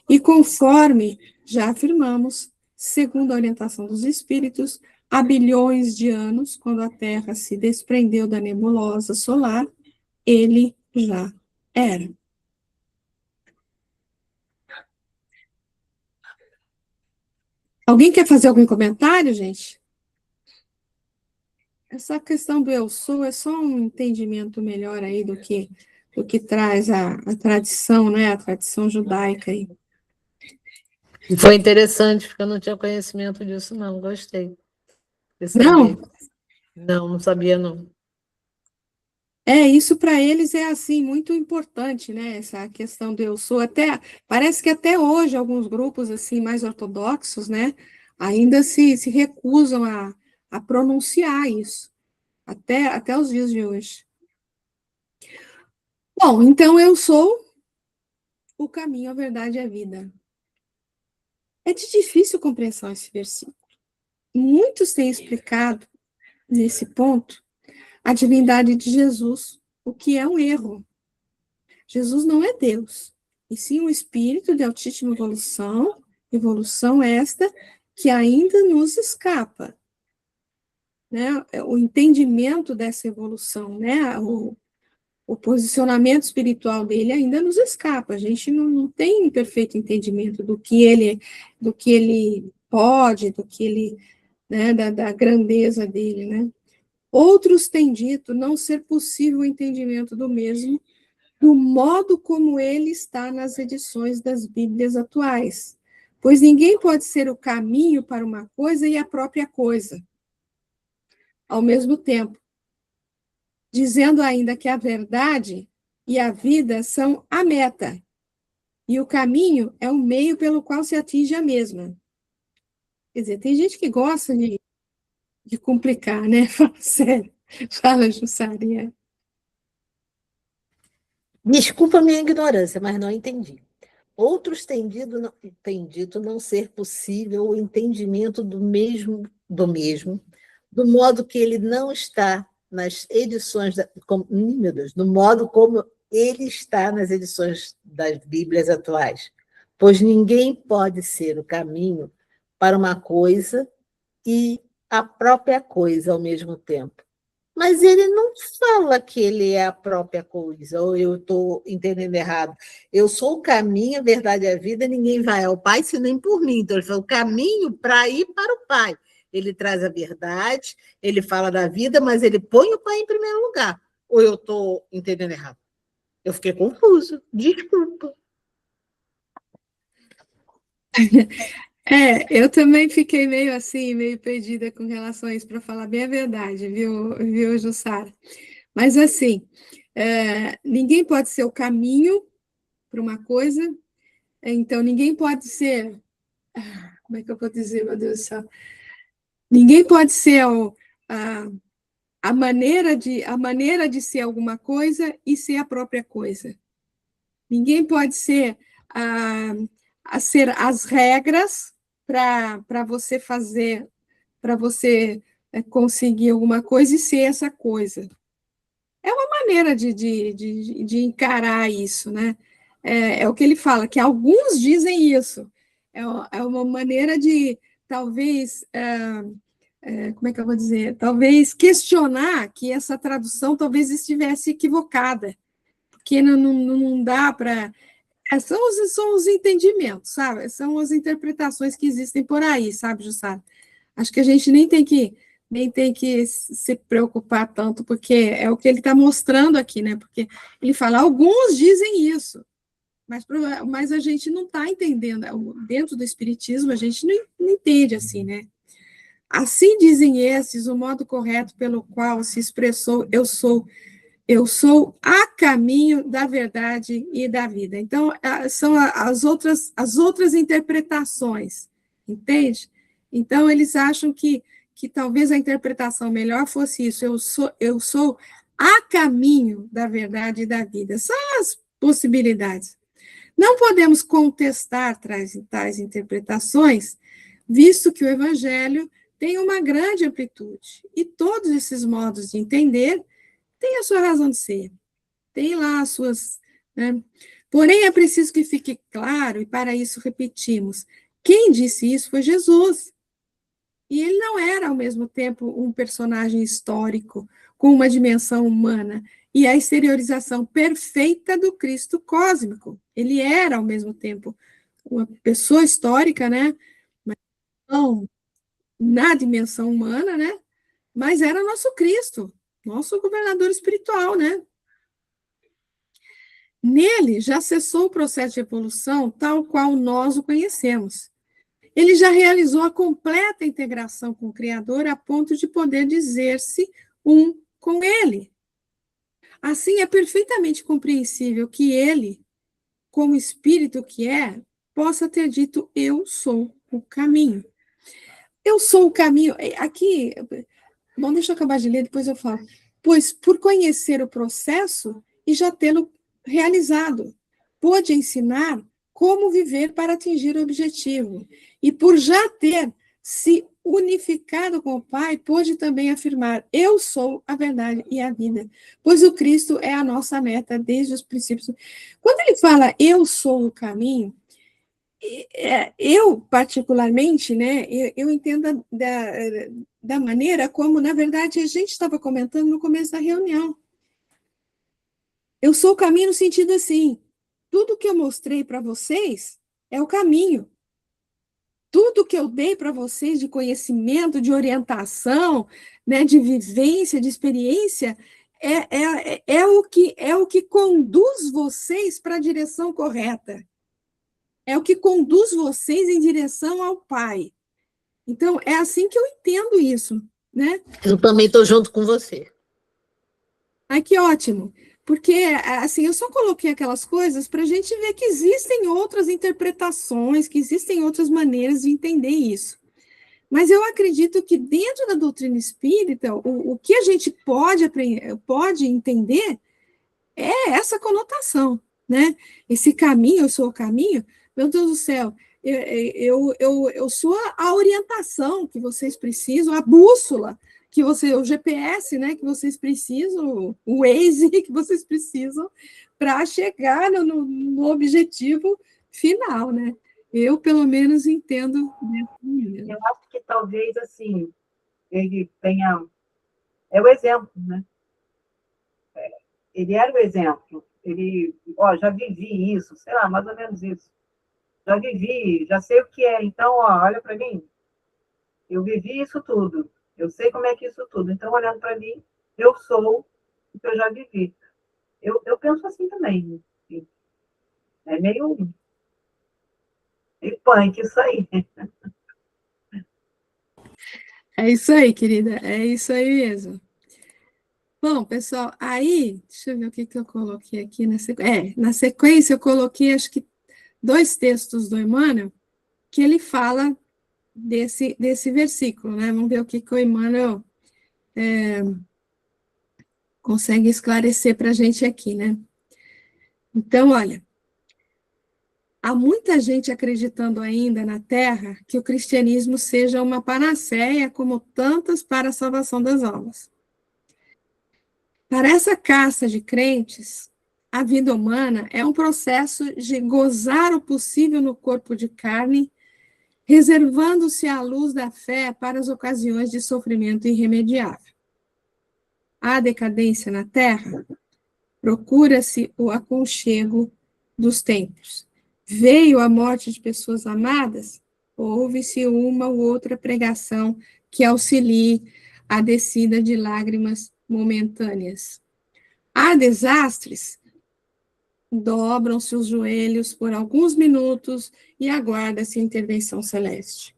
E conforme já afirmamos, segundo a orientação dos espíritos, há bilhões de anos, quando a Terra se desprendeu da nebulosa solar, ele já era. Alguém quer fazer algum comentário, gente? Essa questão do eu sou é só um entendimento melhor aí do que traz a tradição, né? A tradição judaica aí. E foi interessante, porque eu não tinha conhecimento disso, não. Gostei de saber. Não, Não sabia, não. isso para eles é assim muito importante, né? Essa questão do eu sou. Até parece que até hoje alguns grupos assim mais ortodoxos, né, ainda se recusam a pronunciar isso, até os dias de hoje. Bom, então eu sou o caminho, a verdade e a vida. É de difícil compreensão esse versículo. Muitos têm explicado nesse ponto a divindade de Jesus, o que é um erro. Jesus não é Deus, e sim um espírito de altíssima evolução esta que ainda nos escapa, né? O entendimento dessa evolução, né? O posicionamento espiritual dele ainda nos escapa. A gente não tem um perfeito entendimento do que ele pode, do que ele, né? Da grandeza dele, né? Outros têm dito não ser possível o entendimento do mesmo do modo como ele está nas edições das Bíblias atuais, pois ninguém pode ser o caminho para uma coisa e a própria coisa, ao mesmo tempo, dizendo ainda que a verdade e a vida são a meta, e o caminho é o meio pelo qual se atinge a mesma. Quer dizer, tem gente que gosta de complicar, né? Fala sério. Fala, Jussaria. Desculpa a minha ignorância, mas não entendi. Outros têm dito não ser possível o entendimento do modo que ele não está nas edições, meu Deus, do modo como ele está nas edições das Bíblias atuais. Pois ninguém pode ser o caminho para uma coisa e a própria coisa ao mesmo tempo. Mas ele não fala que ele é a própria coisa, ou eu estou entendendo errado. Eu sou o caminho, a verdade e a vida, ninguém vai ao Pai senão por mim. Então, ele fala o caminho para ir para o Pai. Ele traz a verdade, ele fala da vida, mas ele põe o Pai em primeiro lugar. Ou eu estou entendendo errado? Eu fiquei confuso, desculpa. Eu também fiquei meio assim, meio perdida com relação a isso, para falar bem a verdade, viu, Jussara? Mas assim, ninguém pode ser o caminho para uma coisa, então ninguém pode ser, como é que eu vou dizer, meu Deus do céu? Ninguém pode ser a maneira de ser alguma coisa e ser a própria coisa. Ninguém pode ser ser as regras para você fazer, para você conseguir alguma coisa e ser essa coisa. É uma maneira de encarar isso, né? É o que ele fala, que alguns dizem isso. É uma maneira de, talvez, como é que eu vou dizer? Talvez questionar que essa tradução talvez estivesse equivocada, porque não dá para... são os entendimentos, sabe? São as interpretações que existem por aí, sabe, Jussara? Acho que a gente nem tem que se preocupar tanto, porque é o que ele está mostrando aqui, né? Porque ele fala, alguns dizem isso, mas a gente não está entendendo. Dentro do Espiritismo, a gente não entende assim, né? Assim dizem esses o modo correto pelo qual se expressou eu sou a caminho da verdade e da vida. Então, são as outras interpretações, entende? Então, eles acham que talvez a interpretação melhor fosse isso, eu sou a caminho da verdade e da vida. São as possibilidades. Não podemos contestar tais interpretações, visto que o Evangelho tem uma grande amplitude, e todos esses modos de entender tem a sua razão de ser, tem lá as suas... Né? Porém, é preciso que fique claro, e para isso repetimos, quem disse isso foi Jesus. E ele não era, ao mesmo tempo, um personagem histórico com uma dimensão humana e a exteriorização perfeita do Cristo cósmico. Ele era, ao mesmo tempo, uma pessoa histórica, né? Mas Não, na dimensão humana, né? Mas era nosso Cristo, nosso governador espiritual, né? Nele já cessou o processo de evolução tal qual nós o conhecemos. Ele já realizou a completa integração com o Criador a ponto de poder dizer-se um com ele. Assim, é perfeitamente compreensível que ele, como espírito que é, possa ter dito: eu sou o caminho. Eu sou o caminho. Aqui, bom, deixa eu acabar de ler, depois eu falo. Pois, por conhecer o processo e já tê-lo realizado, pôde ensinar como viver para atingir o objetivo. E por já ter se unificado com o Pai, pôde também afirmar: eu sou a verdade e a vida, pois o Cristo é a nossa meta desde os princípios. Quando ele fala eu sou o caminho, eu, particularmente, né, eu entendo da maneira como, na verdade, a gente estava comentando no começo da reunião. Eu sou o caminho no sentido assim, tudo que eu mostrei para vocês é o caminho. Tudo que eu dei para vocês de conhecimento, de orientação, né, de vivência, de experiência, é o que conduz vocês para a direção correta. É o que conduz vocês em direção ao Pai. Então, é assim que eu entendo isso, né? Eu também estou junto com você. Ai, que ótimo. Porque, assim, eu só coloquei aquelas coisas para a gente ver que existem outras interpretações, que existem outras maneiras de entender isso. Mas eu acredito que dentro da doutrina espírita, o que a gente pode aprender, pode entender é essa conotação, né? Esse caminho, eu sou o caminho, meu Deus do céu, eu sou a orientação que vocês precisam, a bússola, que você, o GPS, né, que vocês precisam, o Waze que vocês precisam para chegar no objetivo final, né? Eu, pelo menos, entendo dessa maneira. Eu acho que talvez, assim, ele tenha... É o exemplo, né? Ele era o exemplo. Ele, ó, já vivi isso, sei lá, mais ou menos isso. Já vivi, já sei o que é. Então, ó, olha para mim. Eu vivi isso tudo. Eu sei como é que é isso tudo. Então, olhando para mim, eu sou o que eu já vivi. Eu penso assim também. É meio punk isso aí. É isso aí, querida, é isso aí mesmo. Bom, pessoal, aí, deixa eu ver o que eu coloquei aqui na sequência. Na sequência eu coloquei, acho que, 2 textos do Emmanuel, que ele fala desse versículo, né? Vamos ver o que o Emmanuel consegue esclarecer para a gente aqui, né? Então, olha, há muita gente acreditando ainda na Terra que o cristianismo seja uma panaceia, como tantas, para a salvação das almas. Para essa casta de crentes, a vida humana é um processo de gozar o possível no corpo de carne, reservando-se à luz da fé para as ocasiões de sofrimento irremediável. Há decadência na Terra? Procura-se o aconchego dos tempos. Veio a morte de pessoas amadas? Houve-se uma ou outra pregação que auxilie a descida de lágrimas momentâneas. Há desastres? Dobram-se os joelhos por alguns minutos e aguarda-se a intervenção celeste.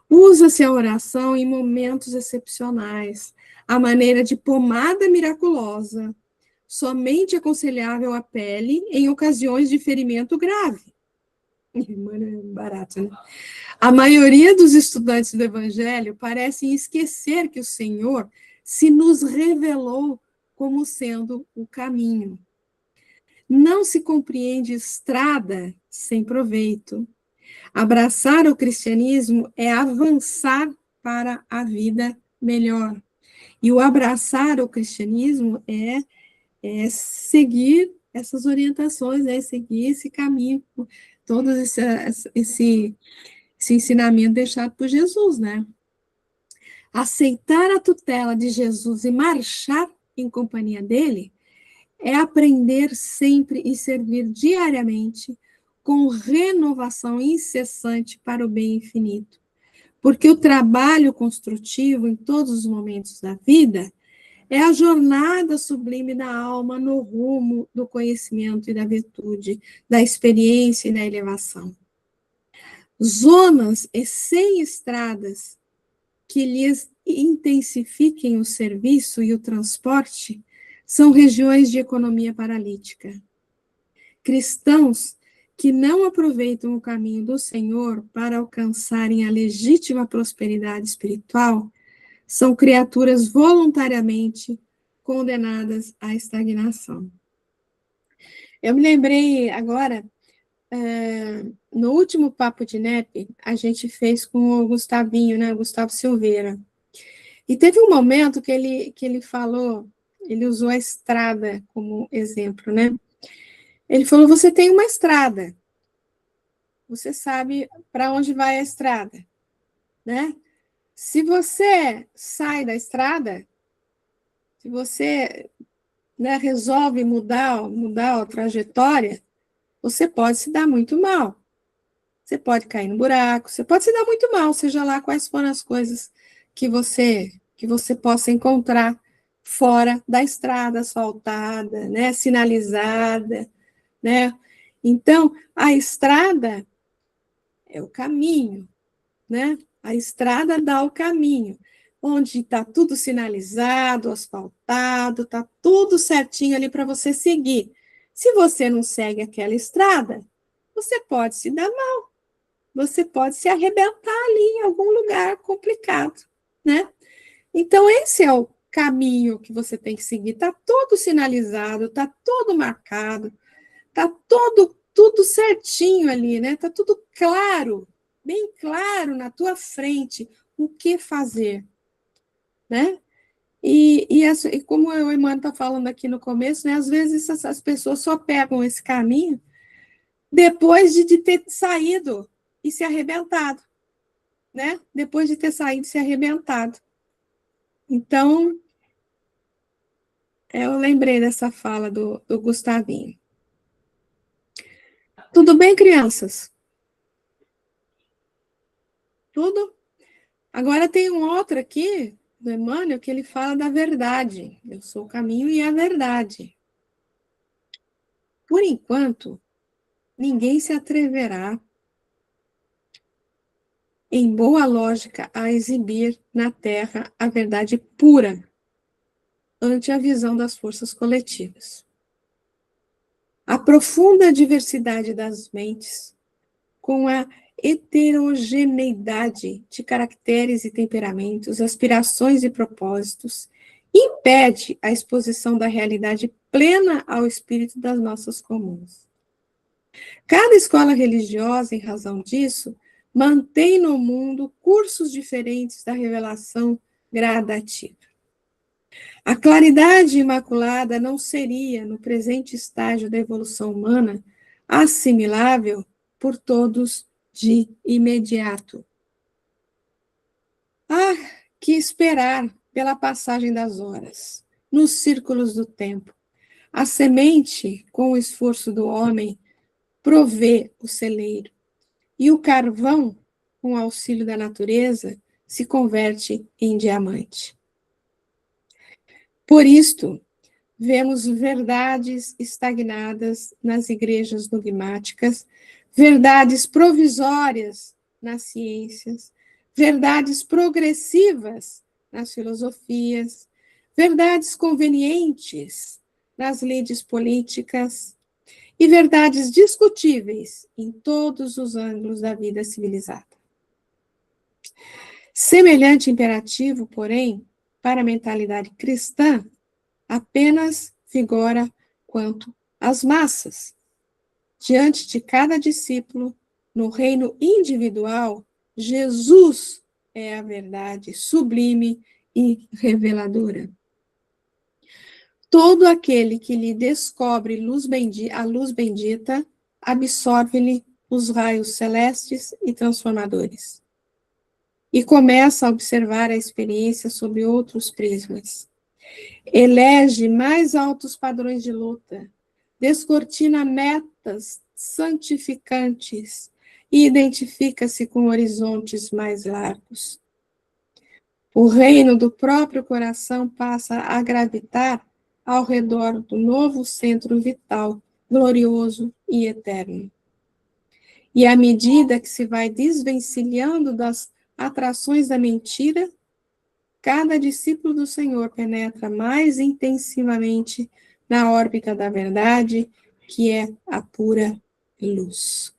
Usa-se a oração em momentos excepcionais, à maneira de pomada miraculosa, somente aconselhável à pele em ocasiões de ferimento grave. Barato, né? A maioria dos estudantes do Evangelho parecem esquecer que o Senhor se nos revelou como sendo o caminho. Não se compreende estrada sem proveito. Abraçar o cristianismo é avançar para a vida melhor. E o abraçar o cristianismo é seguir essas orientações, é seguir esse caminho, todo esse ensinamento deixado por Jesus, né? Aceitar a tutela de Jesus e marchar em companhia dele é aprender sempre e servir diariamente com renovação incessante para o bem infinito, porque o trabalho construtivo em todos os momentos da vida é a jornada sublime da alma no rumo do conhecimento e da virtude, da experiência e da elevação. Zonas e sem estradas que lhes intensifiquem o serviço e o transporte são regiões de economia paralítica. Cristãos que não aproveitam o caminho do Senhor para alcançarem a legítima prosperidade espiritual são criaturas voluntariamente condenadas à estagnação. Eu me lembrei agora, no último Papo de NEP, a gente fez com o Gustavinho, né, Gustavo Silveira. E teve um momento que ele falou, ele usou a estrada como exemplo, né? Ele falou, você tem uma estrada, você sabe para onde vai a estrada, né? Se você sai da estrada, se você, né, resolve mudar a trajetória, você pode se dar muito mal. Você pode cair no buraco, você pode se dar muito mal, seja lá quais forem as coisas que você possa encontrar fora da estrada asfaltada, né, sinalizada, né? Então, a estrada é o caminho, né? A estrada dá o caminho, onde está tudo sinalizado, asfaltado, está tudo certinho ali para você seguir. Se você não segue aquela estrada, você pode se dar mal, você pode se arrebentar ali em algum lugar complicado, né? Então, esse é o caminho que você tem que seguir. Está todo sinalizado, está todo marcado, está tudo certinho ali, né? Está tudo claro, bem claro na tua frente o que fazer, né? E como o Emmanuel está falando aqui no começo, né? Às vezes essas pessoas só pegam esse caminho depois de ter saído e se arrebentado, né? Depois de ter saído e se arrebentado. Então, eu lembrei dessa fala do Gustavinho. Tudo bem, crianças? Tudo? Agora tem um outro aqui, do Emmanuel, que ele fala da verdade. Eu sou o caminho e a verdade. Por enquanto, ninguém se atreverá, em boa lógica, a exibir na Terra a verdade pura ante a visão das forças coletivas. A profunda diversidade das mentes, com a heterogeneidade de caracteres e temperamentos, aspirações e propósitos, impede a exposição da realidade plena ao espírito das nossas comuns. Cada escola religiosa, em razão disso, mantém no mundo cursos diferentes da revelação gradativa. A claridade imaculada não seria, no presente estágio da evolução humana, assimilável por todos de imediato. Há que esperar pela passagem das horas, nos círculos do tempo. A semente, com o esforço do homem, provê o celeiro, e o carvão, com o auxílio da natureza, se converte em diamante. Por isto, vemos verdades estagnadas nas igrejas dogmáticas, verdades provisórias nas ciências, verdades progressivas nas filosofias, verdades convenientes nas leis políticas e verdades discutíveis em todos os ângulos da vida civilizada. Semelhante imperativo, porém, para a mentalidade cristã, apenas vigora quanto às massas. Diante de cada discípulo, no reino individual, Jesus é a verdade sublime e reveladora. Todo aquele que lhe descobre a luz bendita, absorve-lhe os raios celestes e transformadores. E começa a observar a experiência sob outros prismas. Elege mais altos padrões de luta, descortina metas santificantes e identifica-se com horizontes mais largos. O reino do próprio coração passa a gravitar ao redor do novo centro vital, glorioso e eterno. E à medida que se vai desvencilhando das atrações da mentira, cada discípulo do Senhor penetra mais intensivamente na órbita da verdade, que é a pura luz.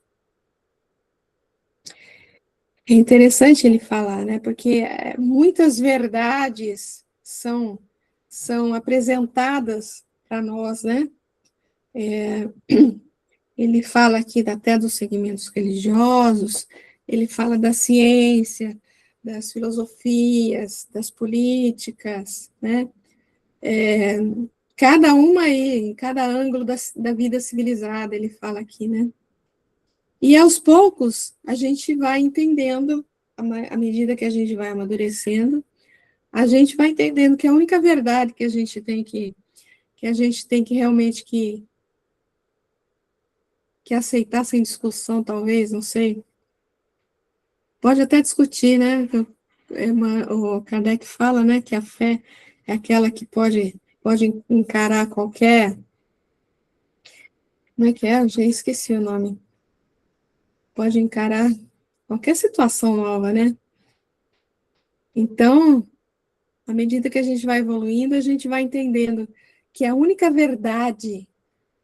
É interessante ele falar, né? Porque muitas verdades são apresentadas para nós, né? Ele fala aqui até dos segmentos religiosos, ele fala da ciência, das filosofias, das políticas, né? Cada uma aí, em cada ângulo da vida civilizada, ele fala aqui, né? E aos poucos, a gente vai entendendo, à medida que a gente vai amadurecendo, a gente vai entendendo que a única verdade que a gente tem que realmente que aceitar sem discussão, talvez, não sei. Pode até discutir, né? O Kardec fala, né, que a fé é aquela que pode encarar qualquer... Como é que é? Eu já esqueci o nome. Pode encarar qualquer situação nova, né? Então, à medida que a gente vai evoluindo, a gente vai entendendo que a única verdade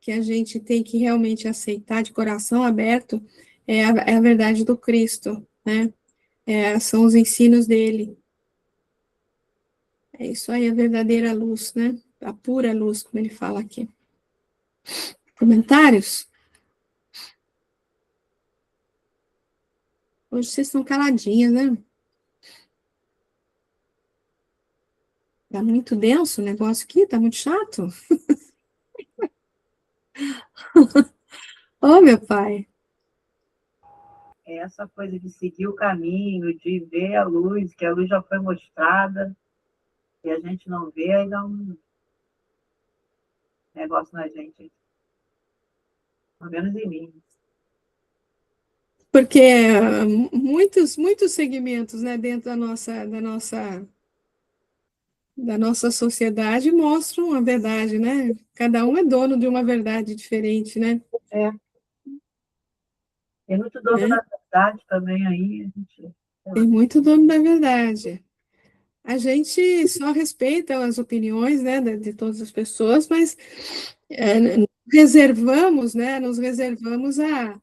que a gente tem que realmente aceitar de coração aberto é a verdade do Cristo, né? São os ensinos dele. É isso aí, a verdadeira luz, né? A pura luz, como ele fala aqui. Comentários? Hoje vocês estão caladinhas, né? Tá muito denso o negócio aqui, tá muito chato. Ô, meu pai. Essa coisa de seguir o caminho, de ver a luz, que a luz já foi mostrada, e a gente não vê, aí dá um negócio na gente, pelo menos em mim. Porque muitos segmentos, né, dentro da nossa sociedade mostram a verdade, né? Cada um é dono de uma verdade diferente, né? Tem muito dono da verdade também aí, a gente... Tem muito dono da verdade. A gente só respeita as opiniões, né, de todas as pessoas, mas nos reservamos a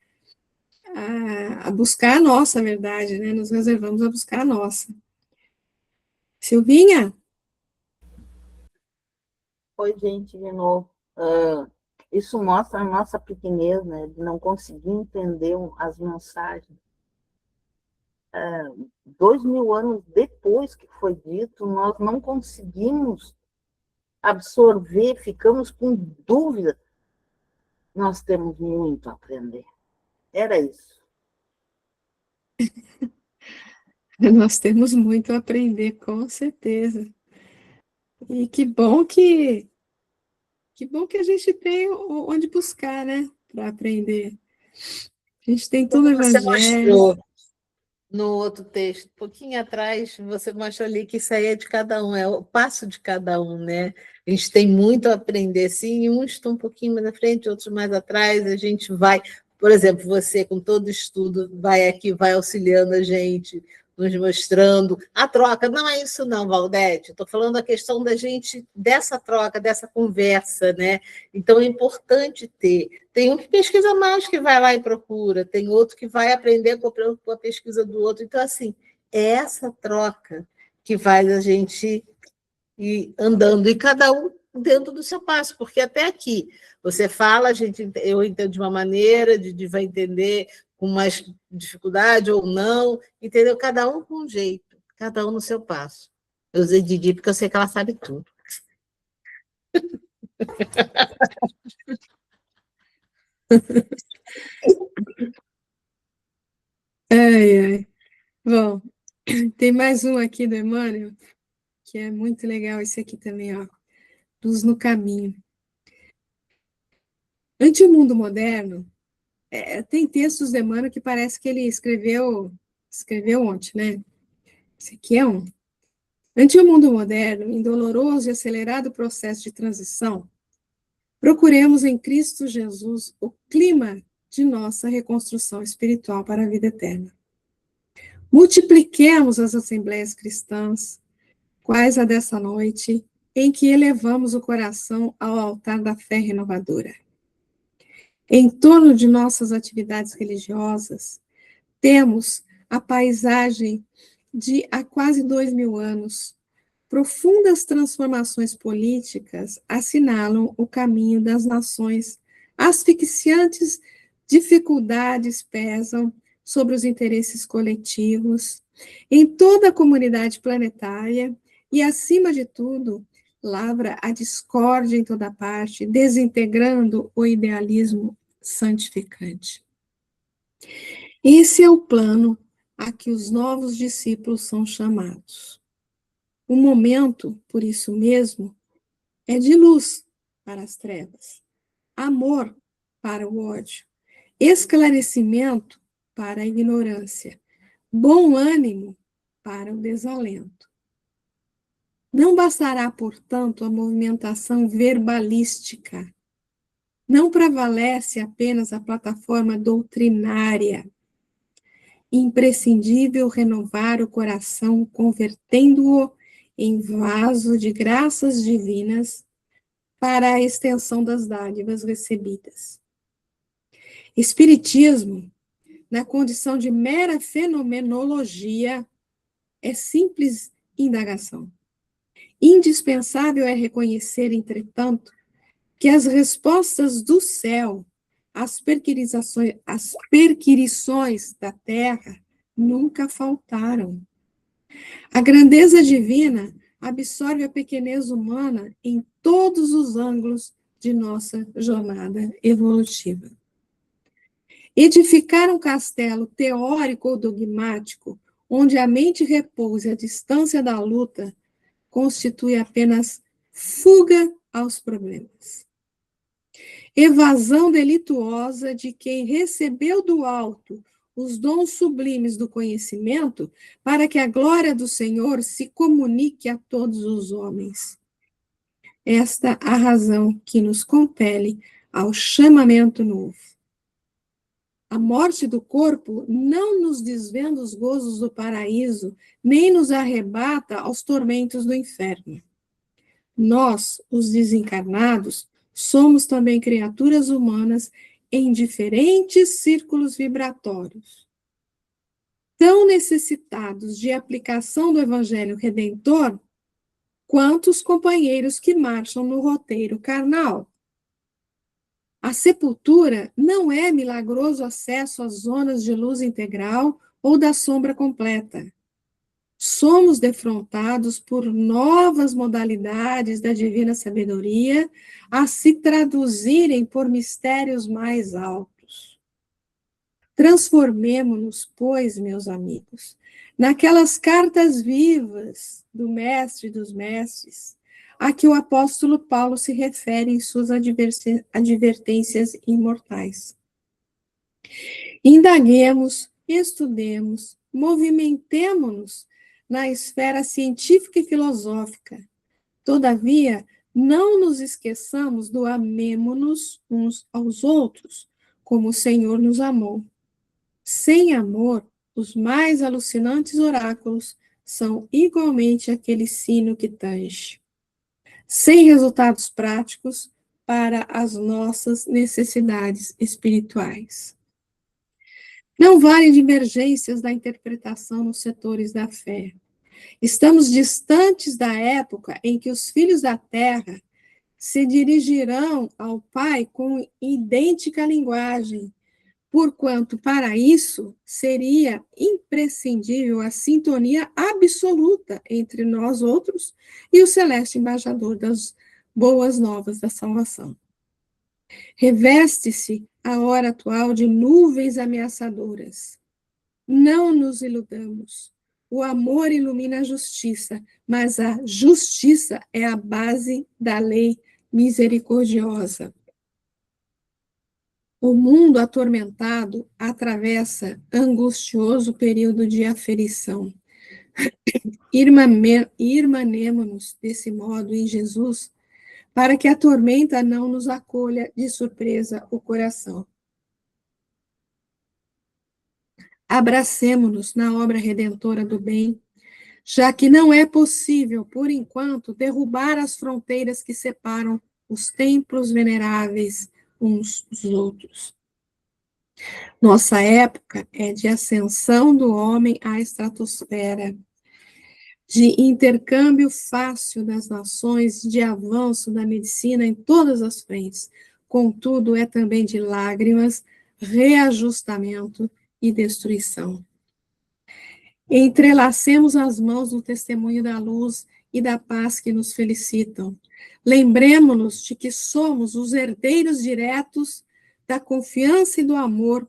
buscar a nossa verdade, né? Nos reservamos a buscar a nossa. Silvinha? Oi, gente, de novo. Isso mostra a nossa pequenez, né, de não conseguir entender as mensagens. 2000 anos depois que foi dito, nós não conseguimos absorver, ficamos com dúvida. Nós temos muito a aprender. Era isso. Nós temos muito a aprender, com certeza. E que bom que a gente tem onde buscar, né, para aprender. A gente tem tudo Como você evangelho. mostrou no outro texto, um pouquinho atrás, você mostrou ali que isso aí é de cada um, é o passo de cada um, né? A gente tem muito a aprender, sim, uns estão um pouquinho mais à frente, outros mais atrás, a gente vai, por exemplo, você com todo o estudo, vai aqui, vai auxiliando a gente, nos mostrando a troca. Não é isso não, Valdete, estou falando a questão da gente, dessa troca, dessa conversa, né? Então é importante ter. Tem um que pesquisa mais, que vai lá e procura, tem outro que vai aprender com a pesquisa do outro. Então, assim, é essa troca que faz a gente ir andando, e cada um dentro do seu passo, porque até aqui você fala, eu entendo de uma maneira, vai entender com mais dificuldade ou não, entendeu? Cada um com um jeito, cada um no seu passo. Eu usei Didi porque eu sei que ela sabe tudo. Ai, ai. Bom, tem mais um aqui do Emmanuel, que é muito legal esse aqui também, ó. Luz no caminho. Ante o mundo moderno, Tem textos de Emmanuel que parece que ele escreveu ontem, né? Esse aqui é um. Ante o mundo moderno, em doloroso e acelerado processo de transição, procuremos em Cristo Jesus o clima de nossa reconstrução espiritual para a vida eterna. Multipliquemos as assembleias cristãs, quais a dessa noite, em que elevamos o coração ao altar da fé renovadora. Em torno de nossas atividades religiosas, temos a paisagem de há quase 2000 anos. Profundas transformações políticas assinalam o caminho das nações. Asfixiantes dificuldades pesam sobre os interesses coletivos em toda a comunidade planetária e, acima de tudo, lavra a discórdia em toda parte, desintegrando o idealismo santificante. Esse é o plano a que os novos discípulos são chamados. O momento, por isso mesmo, é de luz para as trevas, amor para o ódio, esclarecimento para a ignorância, bom ânimo para o desalento. Não bastará, portanto, a movimentação verbalística. Não prevalece apenas a plataforma doutrinária. Imprescindível renovar o coração, convertendo-o em vaso de graças divinas para a extensão das dádivas recebidas. Espiritismo, na condição de mera fenomenologia, é simples indagação. Indispensável é reconhecer, entretanto, que as respostas do céu às perquirições da terra nunca faltaram. A grandeza divina absorve a pequenez humana em todos os ângulos de nossa jornada evolutiva. Edificar um castelo teórico ou dogmático, onde a mente repouse à distância da luta, constitui apenas fuga aos problemas. Evasão delituosa de quem recebeu do alto os dons sublimes do conhecimento, para que a glória do Senhor se comunique a todos os homens. Esta a razão que nos compele ao chamamento novo. A morte do corpo não nos desvenda os gozos do paraíso, nem nos arrebata aos tormentos do inferno. Nós, os desencarnados, somos também criaturas humanas em diferentes círculos vibratórios, tão necessitados de aplicação do Evangelho Redentor, quanto os companheiros que marcham no roteiro carnal. A sepultura não é milagroso acesso às zonas de luz integral ou da sombra completa. Somos defrontados por novas modalidades da divina sabedoria a se traduzirem por mistérios mais altos. Transformemo-nos, pois, meus amigos, naquelas cartas vivas do Mestre dos Mestres, a que o apóstolo Paulo se refere em suas advertências imortais. Indaguemos, estudemos, movimentemo-nos na esfera científica e filosófica. Todavia, não nos esqueçamos do amemo-nos uns aos outros, como o Senhor nos amou. Sem amor, os mais alucinantes oráculos são igualmente aquele sino que tange, sem resultados práticos para as nossas necessidades espirituais. Não valem divergências da interpretação nos setores da fé. Estamos distantes da época em que os filhos da terra se dirigirão ao Pai com idêntica linguagem, porquanto para isso seria imprescindível a sintonia absoluta entre nós outros e o celeste embaixador das boas novas da salvação. Reveste-se a hora atual de nuvens ameaçadoras. Não nos iludamos. O amor ilumina a justiça, mas a justiça é a base da lei misericordiosa. O mundo atormentado atravessa angustioso período de aferição. Irmanemo-nos desse modo em Jesus, para que a tormenta não nos acolha de surpresa o coração. Abracemo-nos na obra redentora do bem, já que não é possível, por enquanto, derrubar as fronteiras que separam os templos veneráveis uns dos outros. Nossa época é de ascensão do homem à estratosfera, de intercâmbio fácil das nações, de avanço da medicina em todas as frentes. Contudo, é também de lágrimas, reajustamento e destruição. Entrelacemos as mãos no testemunho da luz e da paz que nos felicitam. Lembremos-nos de que somos os herdeiros diretos da confiança e do amor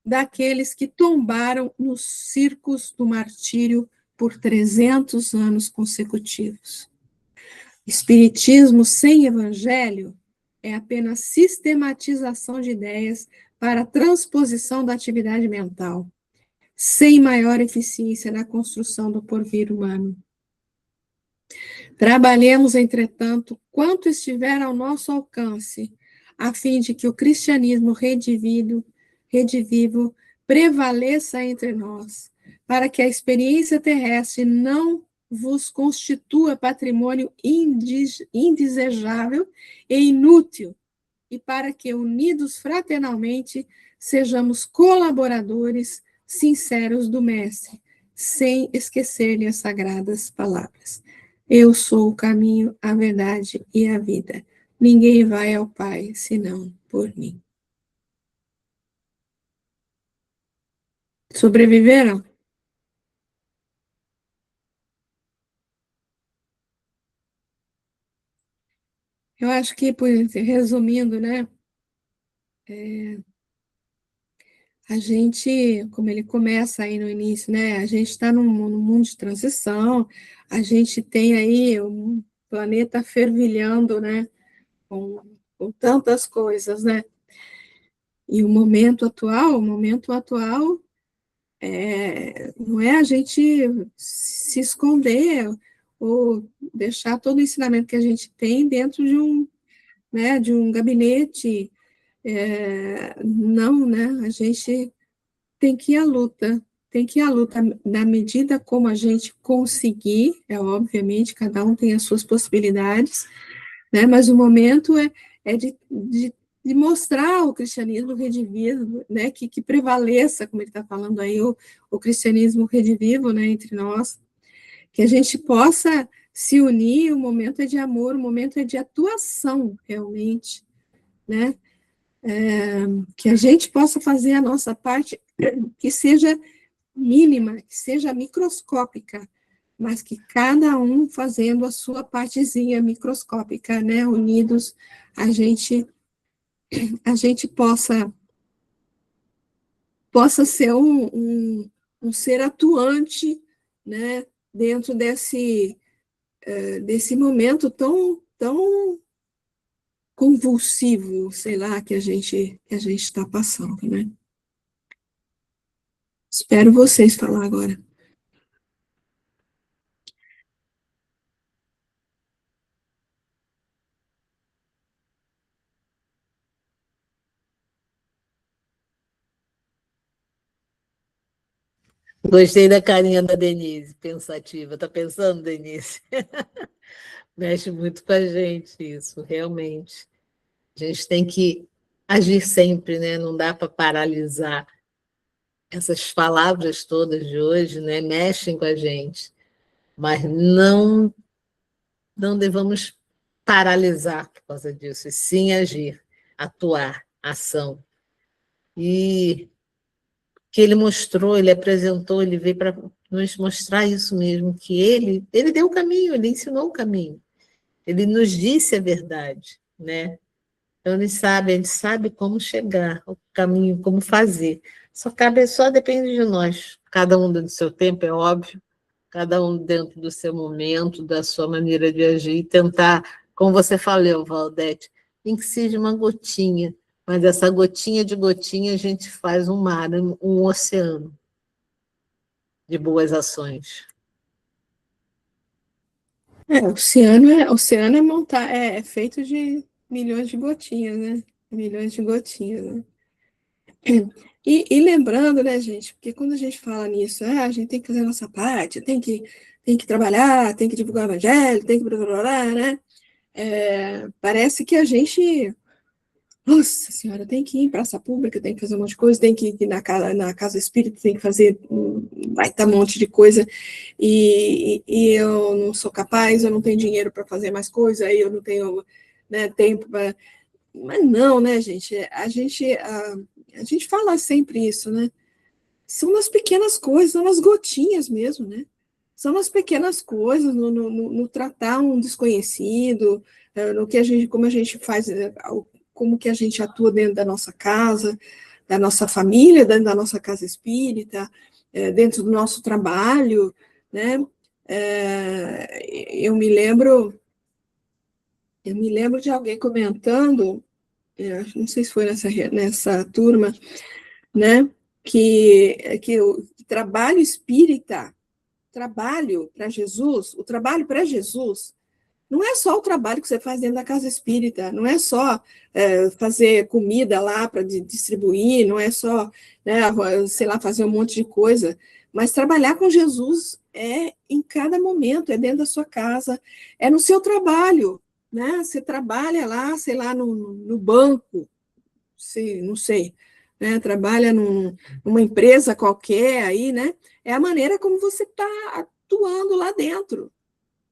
daqueles que tombaram nos circos do martírio por 300 anos consecutivos. Espiritismo sem evangelho é apenas sistematização de ideias para transposição da atividade mental, sem maior eficiência na construção do porvir humano. Trabalhemos, entretanto, quanto estiver ao nosso alcance, a fim de que o cristianismo redivivo prevaleça entre nós, para que a experiência terrestre não vos constitua patrimônio indesejável e inútil, e para que, unidos fraternalmente, sejamos colaboradores sinceros do Mestre, sem esquecer-lhe as sagradas palavras. Eu sou o caminho, a verdade e a vida. Ninguém vai ao Pai, senão por mim. Sobreviveram? Eu acho que, resumindo, né, a gente, como ele começa aí no início, né, a gente está num mundo de transição, a gente tem aí um planeta fervilhando, né, com tantas coisas, né, e o momento atual não é a gente se esconder ou deixar todo o ensinamento que a gente tem dentro de um gabinete. Não, né? A gente tem que ir à luta, na medida como a gente conseguir, obviamente, cada um tem as suas possibilidades, né? Mas o momento é de mostrar o cristianismo redivivo, né? Que prevaleça, como ele está falando aí, o cristianismo redivivo, né? Entre nós, que a gente possa se unir. O momento é de amor, o momento é de atuação, realmente, né? Que a gente possa fazer a nossa parte, que seja mínima, que seja microscópica, mas que cada um fazendo a sua partezinha microscópica, né? Unidos, a gente possa ser um ser atuante, né? Dentro desse momento tão convulsivo, sei lá, que a gente está passando, né? Espero vocês falar agora. Gostei da carinha da Denise, pensativa. Está pensando, Denise? Mexe muito com a gente isso, realmente. A gente tem que agir sempre, né? Não dá para paralisar. Essas palavras todas de hoje, né, mexem com a gente, mas não devemos paralisar por causa disso, e sim agir, atuar, ação. E que ele mostrou, ele apresentou, ele veio para nos mostrar isso mesmo, que ele deu o caminho, ele ensinou o caminho, ele nos disse a verdade, né? Então, a gente sabe como chegar, o caminho, como fazer. Só depende de nós. Cada um do seu tempo, é óbvio, cada um dentro do seu momento, da sua maneira de agir, e tentar, como você falou, Valdete, nem que seja uma gotinha, Mas essa gotinha de gotinha a gente faz um mar, um oceano de boas ações. O oceano é feito de milhões de gotinhas, né? Milhões de gotinhas, né? E lembrando, né, gente, porque quando a gente fala nisso, a gente tem que fazer a nossa parte, tem que trabalhar, tem que divulgar o evangelho, tem que blá, blá, blá, blá, né? Parece que a gente, nossa senhora, tem que ir em praça pública, tem que fazer um monte de coisa, tem que ir na casa espírita, tem que fazer um monte de coisa, e eu não sou capaz, eu não tenho dinheiro para fazer mais coisa, aí eu não tenho, né, tempo para... Mas não, né, gente? A gente fala sempre isso, né? São nas pequenas coisas, são nas gotinhas mesmo, né? São nas pequenas coisas, no tratar um desconhecido, no que como a gente faz, como que a gente atua dentro da nossa casa, da nossa família, dentro da nossa casa espírita, dentro do nosso trabalho, né? Eu me lembro de alguém comentando, não sei se foi nessa turma, né? Que o trabalho espírita, trabalho para Jesus, o trabalho para Jesus, não é só o trabalho que você faz dentro da casa espírita, não é só fazer comida lá para distribuir, não é só, né, sei lá, fazer um monte de coisa, mas trabalhar com Jesus é em cada momento, é dentro da sua casa, é no seu trabalho, né? Você trabalha lá, sei lá, no banco, não sei, né? Trabalha numa empresa qualquer aí, né? É a maneira como você está atuando lá dentro,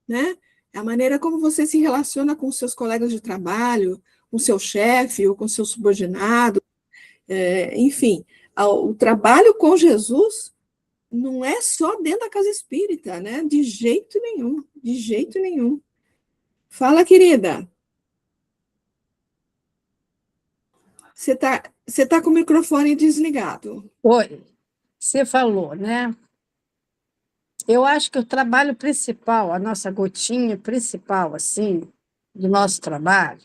né? É a maneira como você se relaciona com os seus colegas de trabalho, com o seu chefe ou com o seu subordinado, enfim. O trabalho com Jesus não é só dentro da casa espírita, né? De jeito nenhum, de jeito nenhum. Fala, querida. Você tá com o microfone desligado. Oi, você falou, né? Eu acho que o trabalho principal, a nossa gotinha principal, assim, do nosso trabalho,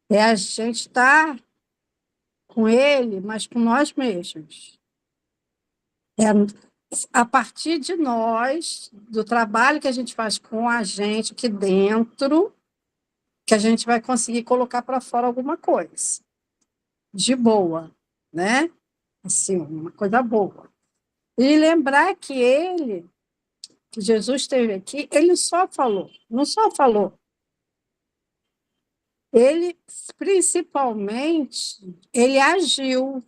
é a gente estar com ele, mas com nós mesmos. É a partir de nós, do trabalho que a gente faz com a gente aqui dentro, que a gente vai conseguir colocar para fora alguma coisa de boa, né? Assim, uma coisa boa. E lembrar que Jesus esteve aqui, ele só falou, não só falou. Ele, principalmente, ele agiu.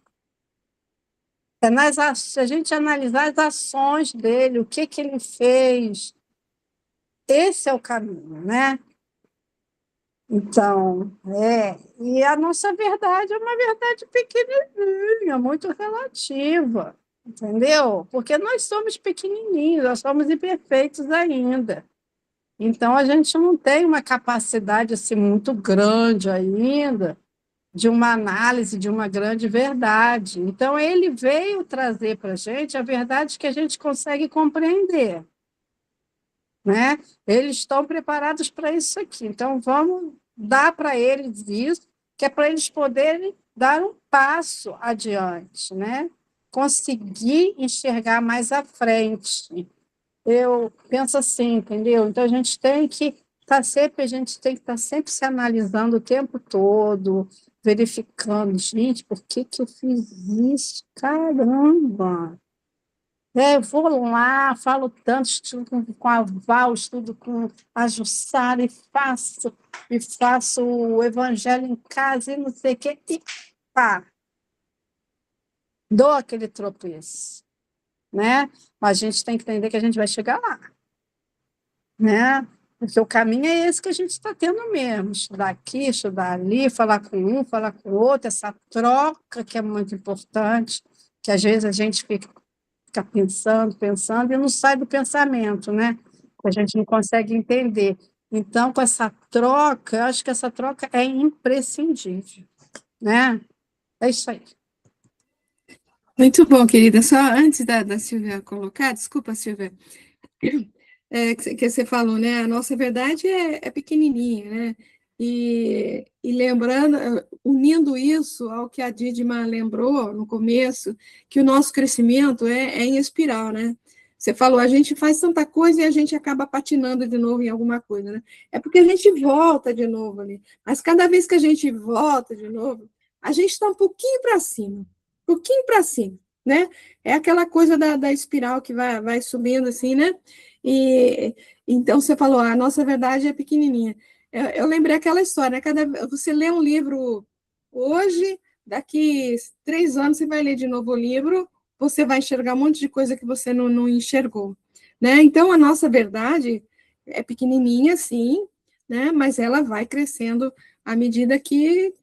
Se a gente analisar as ações dele, o que ele fez, esse é o caminho, né? Então, e a nossa verdade é uma verdade pequenininha, muito relativa, entendeu? Porque nós somos pequenininhos, nós somos imperfeitos ainda. Então, a gente não tem uma capacidade assim, muito grande ainda de uma análise de uma grande verdade. Então, ele veio trazer para a gente a verdade que a gente consegue compreender, né? Eles estão preparados para isso aqui. Então, vamos dar para eles isso, que é para eles poderem dar um passo adiante, né? Conseguir enxergar mais à frente. Eu penso assim, entendeu? Então, a gente tem que estar sempre se analisando o tempo todo, verificando, gente, por que eu fiz isso? Caramba! Eu vou lá, falo tanto, estudo com a Val, estudo com a Jussara e faço o evangelho em casa e não sei o quê, e pá, dou aquele tropeço, né? Mas a gente tem que entender que a gente vai chegar lá, né? Porque o caminho é esse que a gente está tendo mesmo, estudar aqui, estudar ali, falar com um, falar com o outro, essa troca que é muito importante, que às vezes a gente fica pensando e não sai do pensamento, né? A gente não consegue entender. Então, com essa troca, eu acho que essa troca é imprescindível, né? É isso aí. Muito bom, querida. Só antes da Silvia colocar, desculpa, Silvia, que você falou, né? A nossa verdade é pequenininha, né? E lembrando, unindo isso ao que a Didma lembrou no começo, que o nosso crescimento é em espiral, né? Você falou, a gente faz tanta coisa e a gente acaba patinando de novo em alguma coisa, né? É porque a gente volta de novo ali. Mas cada vez que a gente volta de novo, a gente está um pouquinho para cima, né? É aquela coisa da espiral que vai subindo assim, né? E então você falou, a nossa verdade é pequenininha. Eu lembrei aquela história, né? Você lê um livro hoje, daqui 3 anos você vai ler de novo o livro, você vai enxergar um monte de coisa que você não enxergou, né? Então, a nossa verdade é pequenininha, sim, né? Mas ela vai crescendo à medida que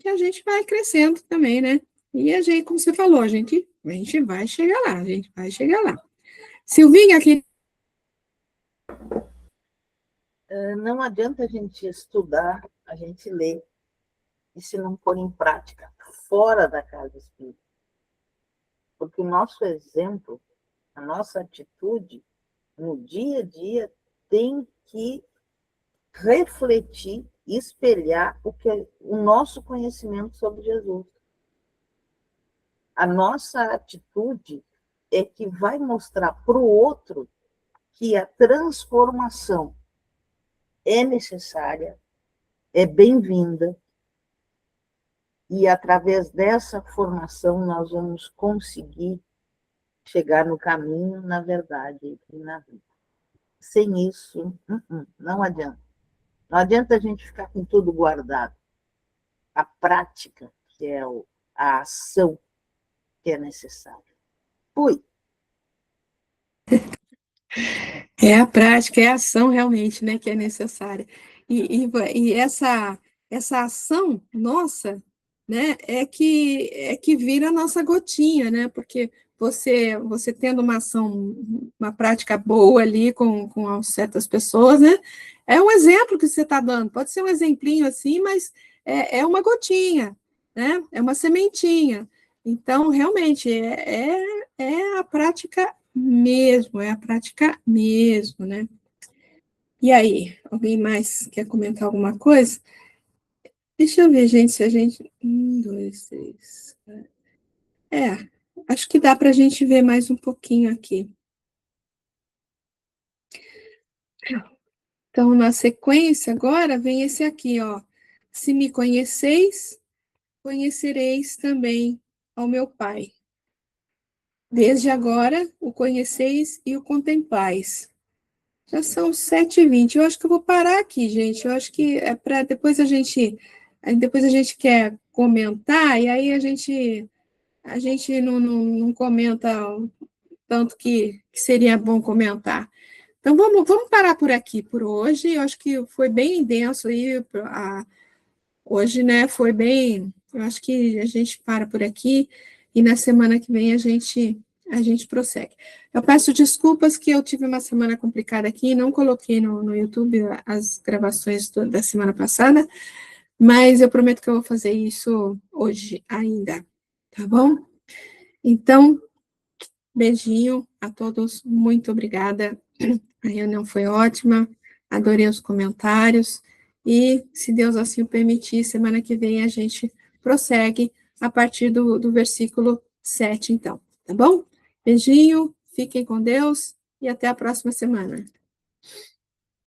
a gente vai crescendo também, né? E a gente, como você falou, a gente vai chegar lá, a gente vai chegar lá. Silvinha, aqui. Não adianta a gente estudar, a gente ler, e se não pôr em prática, fora da casa espírita. Porque o nosso exemplo, a nossa atitude, no dia a dia, tem que refletir, espelhar o nosso conhecimento sobre Jesus. A nossa atitude é que vai mostrar para o outro que a transformação é necessária, é bem-vinda, e através dessa formação nós vamos conseguir chegar no caminho, na verdade e na vida. Sem isso, não adianta. Não adianta a gente ficar com tudo guardado. A prática, que é a ação que é necessária. Fui. É a prática, é a ação realmente, né, que é necessária. E essa ação nossa, né, é que vira a nossa gotinha, né, porque você tendo uma ação, uma prática boa ali com certas pessoas, né, é um exemplo que você está dando, pode ser um exemplinho assim, mas é uma gotinha, né, é uma sementinha. Então, realmente, é a prática mesmo, é a prática mesmo, né? E aí, alguém mais quer comentar alguma coisa? Deixa eu ver, gente, se a gente. 1, 2, 3. Acho que dá para a gente ver mais um pouquinho aqui. Então, na sequência, agora vem esse aqui, ó. Se me conheceis, conhecereis também ao meu Pai. Desde agora o conheceis e o contemplais. Já são 7h20. Eu acho que eu vou parar aqui, gente. Eu acho que é para depois a gente quer comentar, e aí a gente não comenta o tanto que seria bom comentar. Então, vamos parar por aqui por hoje. Eu acho que foi bem denso aí. Hoje, né, foi bem. Eu acho que a gente para por aqui e na semana que vem a gente prossegue. Eu peço desculpas que eu tive uma semana complicada aqui, não coloquei no YouTube as gravações da semana passada, mas eu prometo que eu vou fazer isso hoje ainda, tá bom? Então, beijinho a todos, muito obrigada. A reunião foi ótima, adorei os comentários, e, se Deus assim o permitir, semana que vem a gente prossegue a partir do versículo 7, então, tá bom? Beijinho, fiquem com Deus e até a próxima semana.